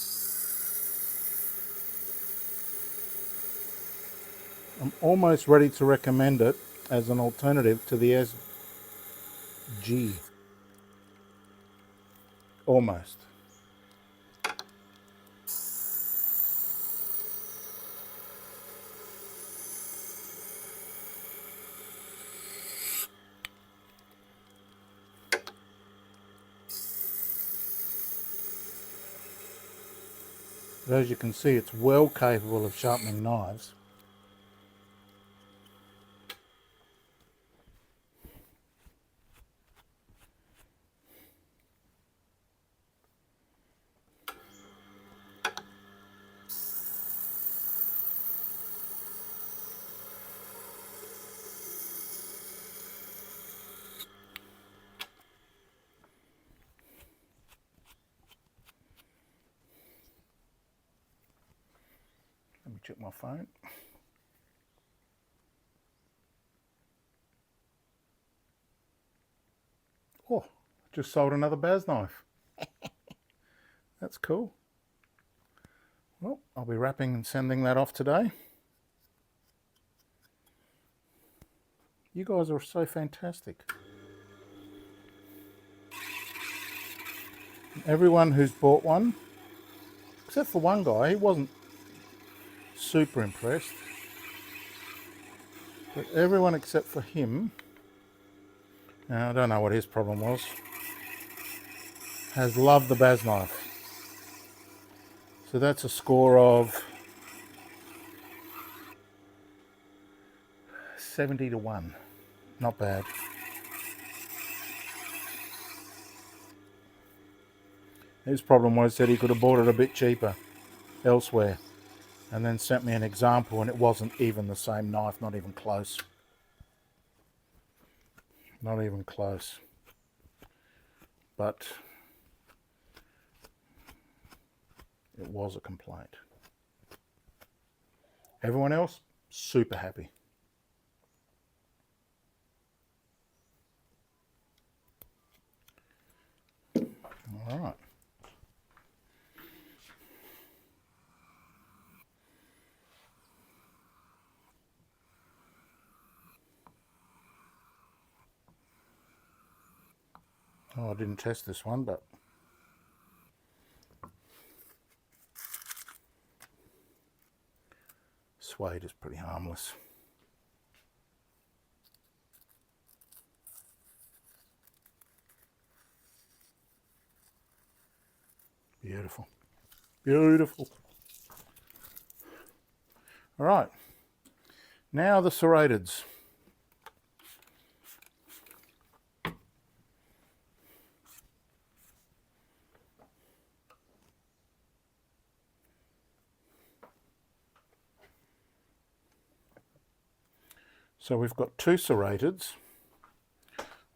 I'm almost ready to recommend it as an alternative to the SG. Almost. But as you can see, it's well capable of sharpening knives. Let me check my phone. Oh, just sold another Baz knife. That's cool. Well, I'll be wrapping and sending that off today. You guys are so fantastic. Everyone who's bought one, except for one guy, he wasn't super impressed. But everyone except for him, I don't know what his problem was, has loved the Baz knife. So that's a score of 70-1. Not bad. His problem was that he could have bought it a bit cheaper elsewhere and then sent me an example, and it wasn't even the same knife, not even close. Not even close. But it was a complaint. Everyone else, super happy. All right. Oh, I didn't test this one, but suede is pretty harmless. Beautiful. Beautiful. All right. Now the serrateds. So we've got two serrateds.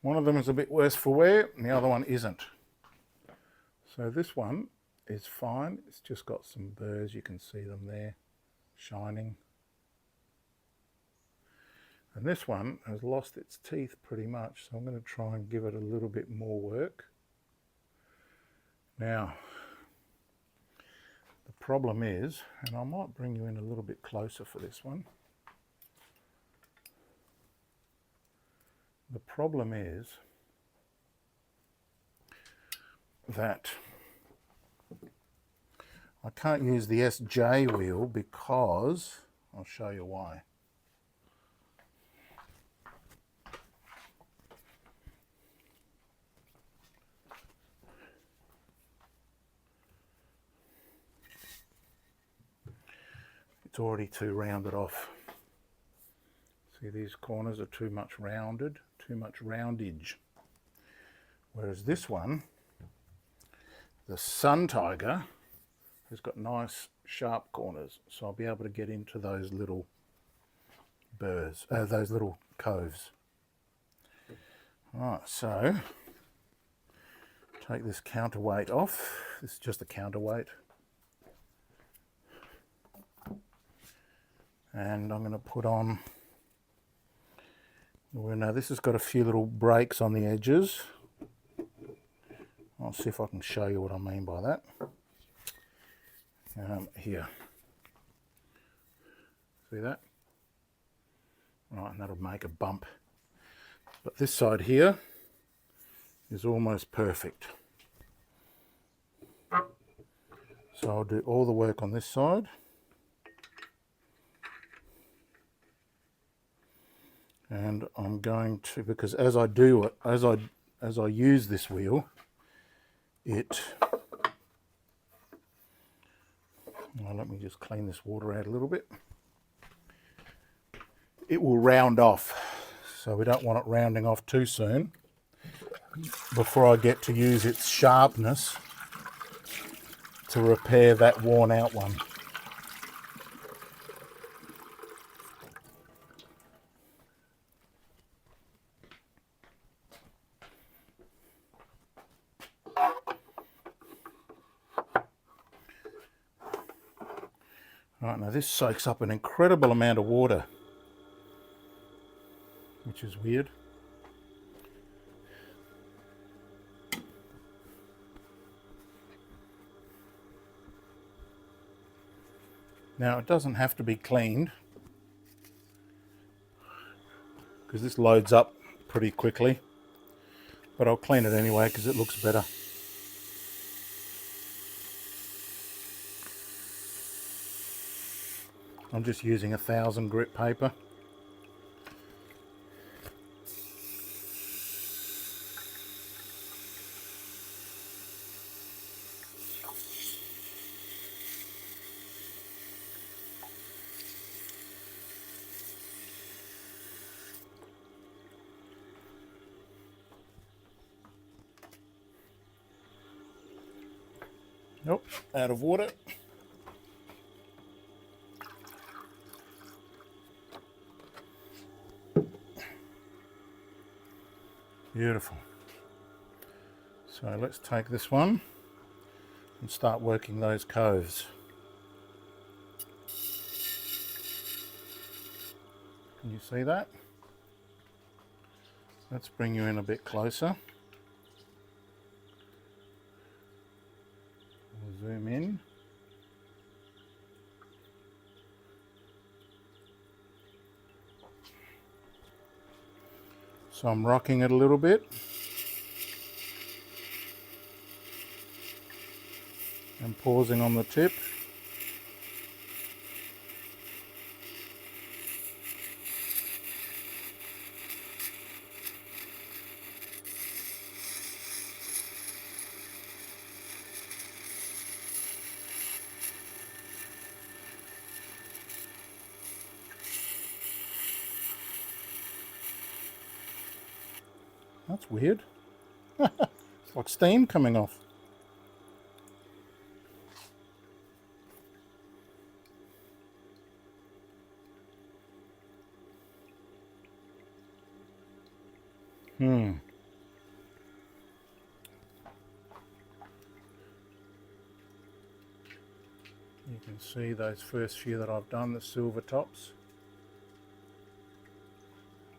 One of them is a bit worse for wear and the other one isn't. So this one is fine. It's just got some burrs. You can see them there, shining. And this one has lost its teeth pretty much, so I'm going to try and give it a little bit more work. Now, the problem is, and I might bring you in a little bit closer for this one. The problem is that I can't use the SJ wheel because, I'll show you why. It's already too rounded off. See, these corners are too much rounded, too much roundage. Whereas this one, the Sun Tiger, has got nice sharp corners, so I'll be able to get into those little burrs, those little coves. Right, so take this counterweight off. This is just a counterweight. And I'm going to put on, well, now this has got a few little breaks on the edges. I'll see if I can show you what I mean by that. Here. See that? Right, and that'll make a bump. But this side here is almost perfect. So I'll do all the work on this side. And I'm going to, because as I do it, as I use this wheel, Well, let me just clean this water out a little bit. It will round off, so we don't want it rounding off too soon before I get to use its sharpness to repair that worn out one. Right, now this soaks up an incredible amount of water, which is weird. Now it doesn't have to be cleaned because this loads up pretty quickly, but I'll clean it anyway because it looks better. I'm just using 1000 grit paper. Nope, out of water. Beautiful. So let's take this one and start working those coves. Can you see that? Let's bring you in a bit closer. We'll zoom in. So I'm rocking it a little bit. And pausing on the tip. That's weird. It's like steam coming off. You can see those first few that I've done, the silver tops.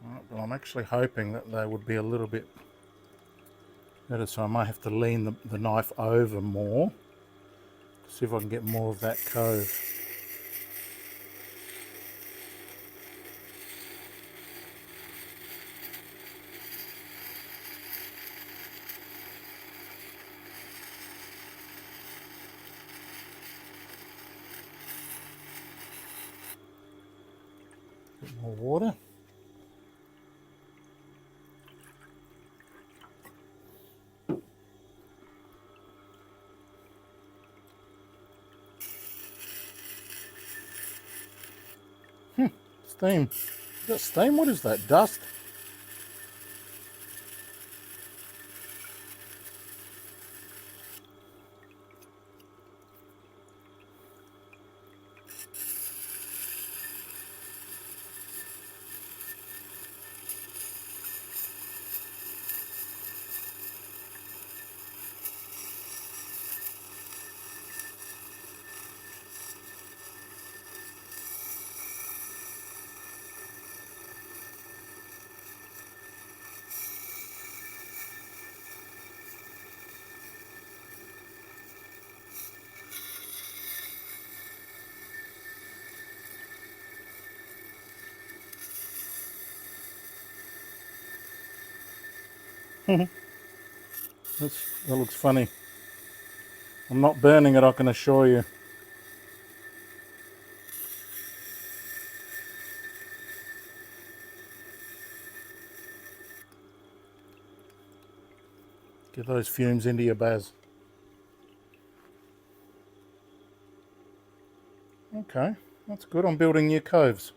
Right, but I'm actually hoping that they would be a little bit better, so I might have to lean the knife over more to see if I can get more of that cove. Bit more water. Steam. Is that steam? What is that? Dust? That looks funny. I'm not burning it, I can assure you. Get those fumes into your baz. Okay, that's good. I'm building new coves.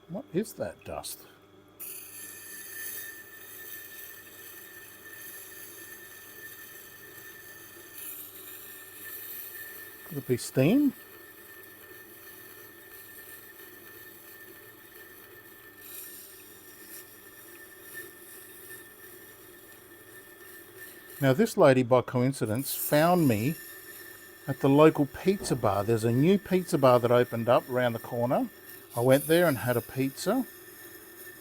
What is that dust? Could it be steam? Now this lady, by coincidence, found me at the local pizza bar. There's a new pizza bar that opened up around the corner. I went there and had a pizza,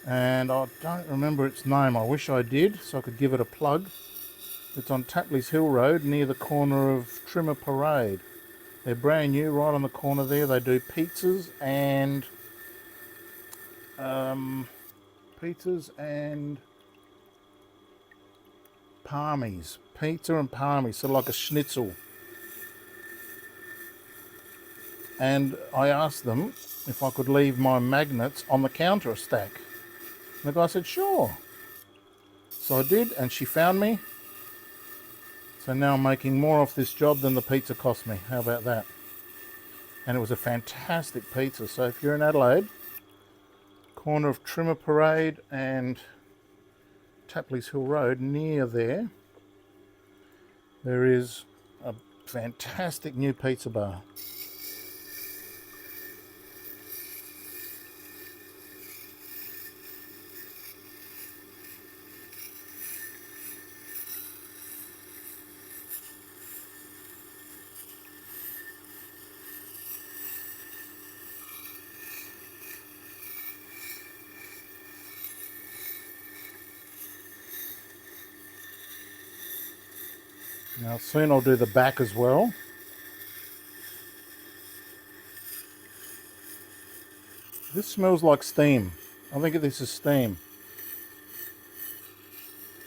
and I don't remember its name. I wish I did, so I could give it a plug. It's on Tapley's Hill Road near the corner of Trimmer Parade. They're brand new, right on the corner there. They do pizzas and palmies. Pizza and palmies, sort of like a schnitzel. And I asked them if I could leave my magnets on the counter a stack. And the guy said, sure. So I did, and she found me. So now I'm making more off this job than the pizza cost me. How about that? And it was a fantastic pizza. So if you're in Adelaide, corner of Trimmer Parade and Tapley's Hill Road, near there is a fantastic new pizza bar. Now soon I'll do the back as well. This smells like steam. I think this is steam.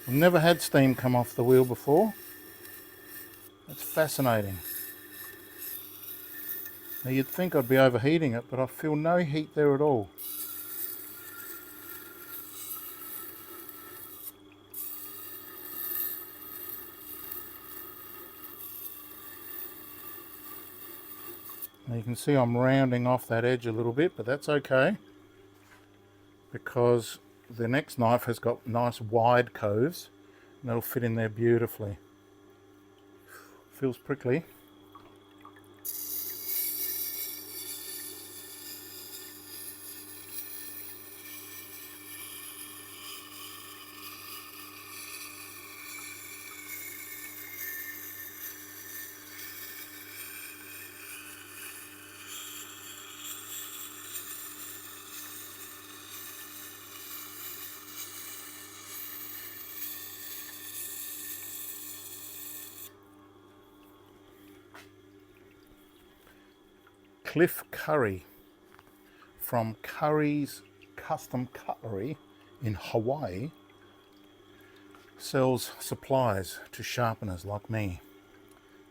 I've never had steam come off the wheel before. That's fascinating. Now you'd think I'd be overheating it, but I feel no heat there at all. Now you can see I'm rounding off that edge a little bit, but that's okay, because the next knife has got nice wide coves and that'll fit in there beautifully. Feels prickly. Cliff Curry from Curry's Custom Cutlery in Hawaii sells supplies to sharpeners like me,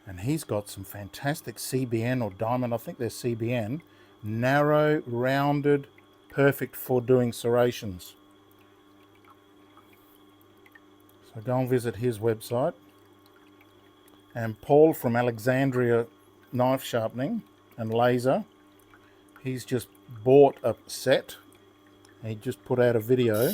and he's got some fantastic CBN or diamond, I think they're CBN, narrow, rounded, perfect for doing serrations. So go and visit his website. And Paul from Alexandria Knife Sharpening and Laser, he's just bought a set. He just put out a video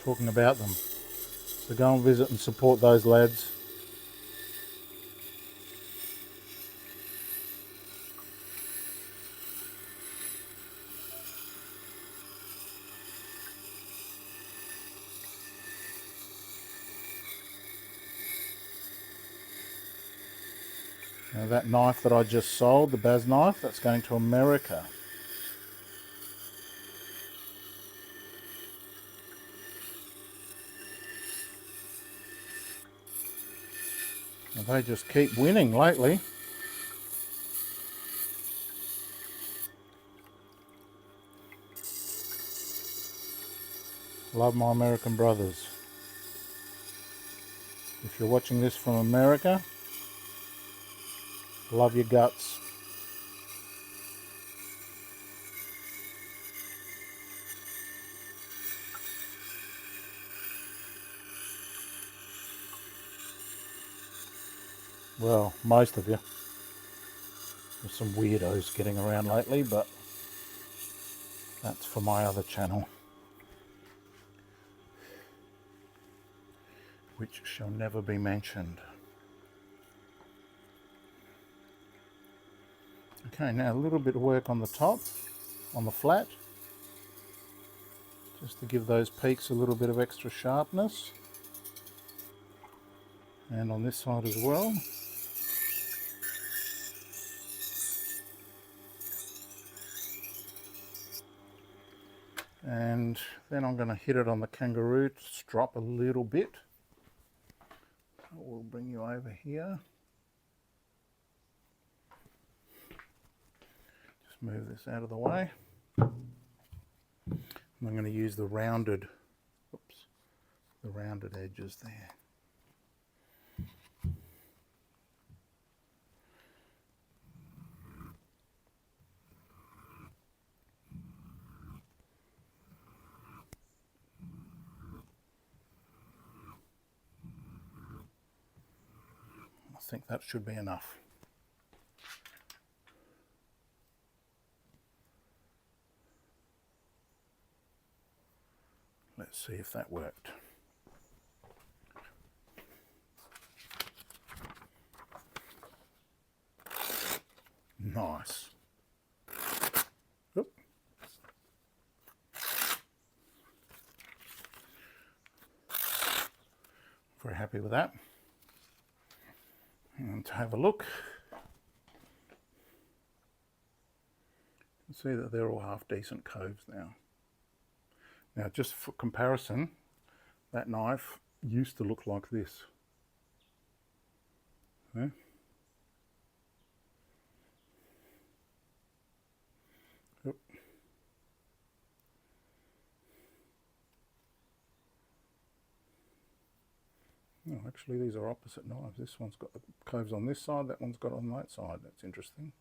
talking about them. So go and visit and support those lads. Now that knife that I just sold, the Baz knife, that's going to America. And they just keep winning lately. Love my American brothers. If you're watching this from America, love your guts. Well, most of you. There's some weirdos getting around lately, but that's for my other channel, which shall never be mentioned. Okay, now a little bit of work on the top, on the flat, just to give those peaks a little bit of extra sharpness. And on this side as well. And then I'm going to hit it on the kangaroo to drop a little bit. We'll bring you over here. Just move this out of the way. And I'm going to use the rounded, the rounded edges there. I think that should be enough. Let's see if that worked. Nice. Oop. Very happy with that. And to have a look, you can see that they're all half decent coves now. Now, just for comparison, that knife used to look like this. Okay. Yep. No, actually these are opposite knives. This one's got the coves on this side, that one's got on that side. That's interesting.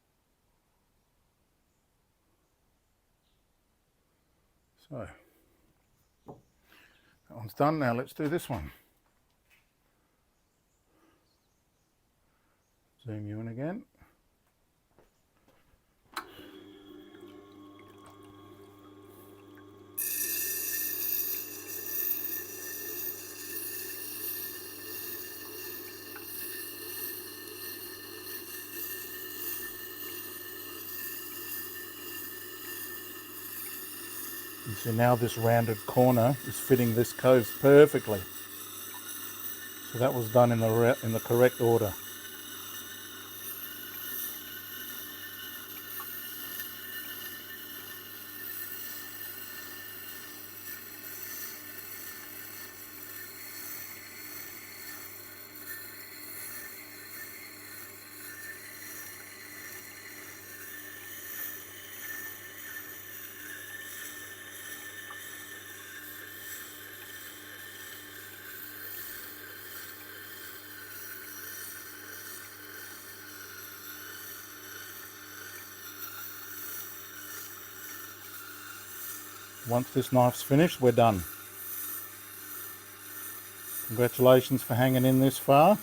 So, that one's done. Now let's do this one. Zoom you in again. You see now this rounded corner is fitting this cove perfectly. So that was done in the correct order. Once this knife's finished, we're done. Congratulations for hanging in this far.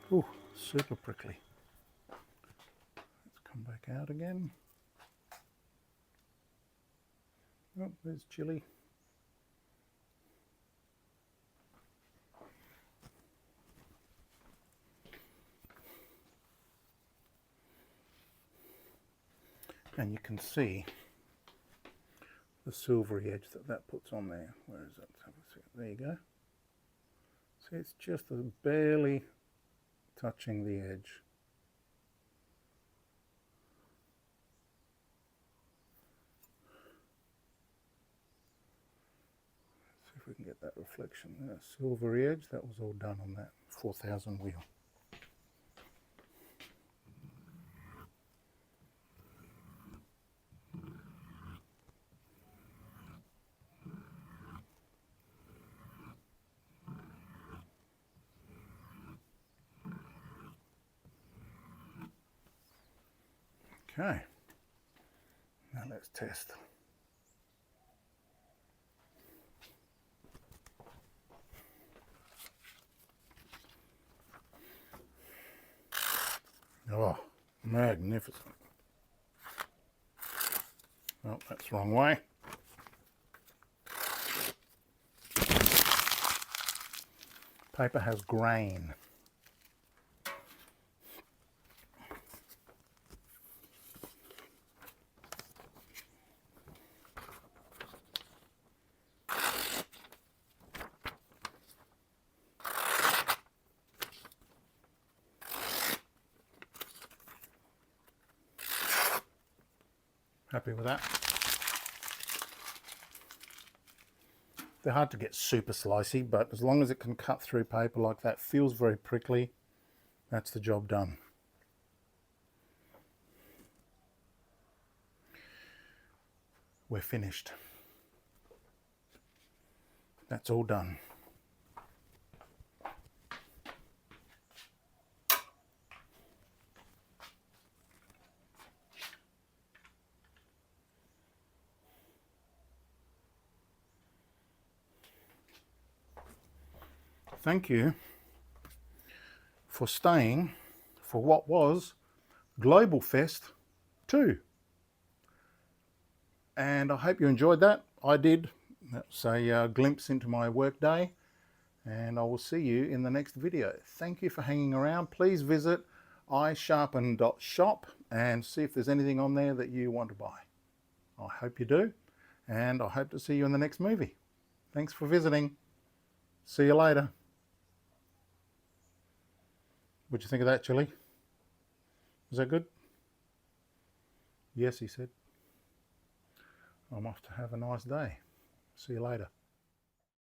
Ooh, super prickly. Let's come back out again. Oh, there's chili. And you can see the silvery edge that that puts on there. Where is that? There you go. See, it's just barely touching the edge. See if we can get that reflection there. Silvery edge, that was all done on that 4000 wheel. Okay, now let's test. Oh, magnificent. Oh, that's the wrong way. Paper has grain. Happy with that. They're hard to get super slicey, but as long as it can cut through paper like that, feels very prickly, that's the job done. We're finished. That's all done. Thank you for staying for what was GlobalFEST 2. And I hope you enjoyed that. I did. That's a glimpse into my work day, and I will see you in the next video. Thank you for hanging around. Please visit iSharpen.shop and see if there's anything on there that you want to buy. I hope you do, and I hope to see you in the next movie. Thanks for visiting. See you later. What'd you think of that, chili? Was that good? Yes, he said. I'm off to have a nice day. See you later.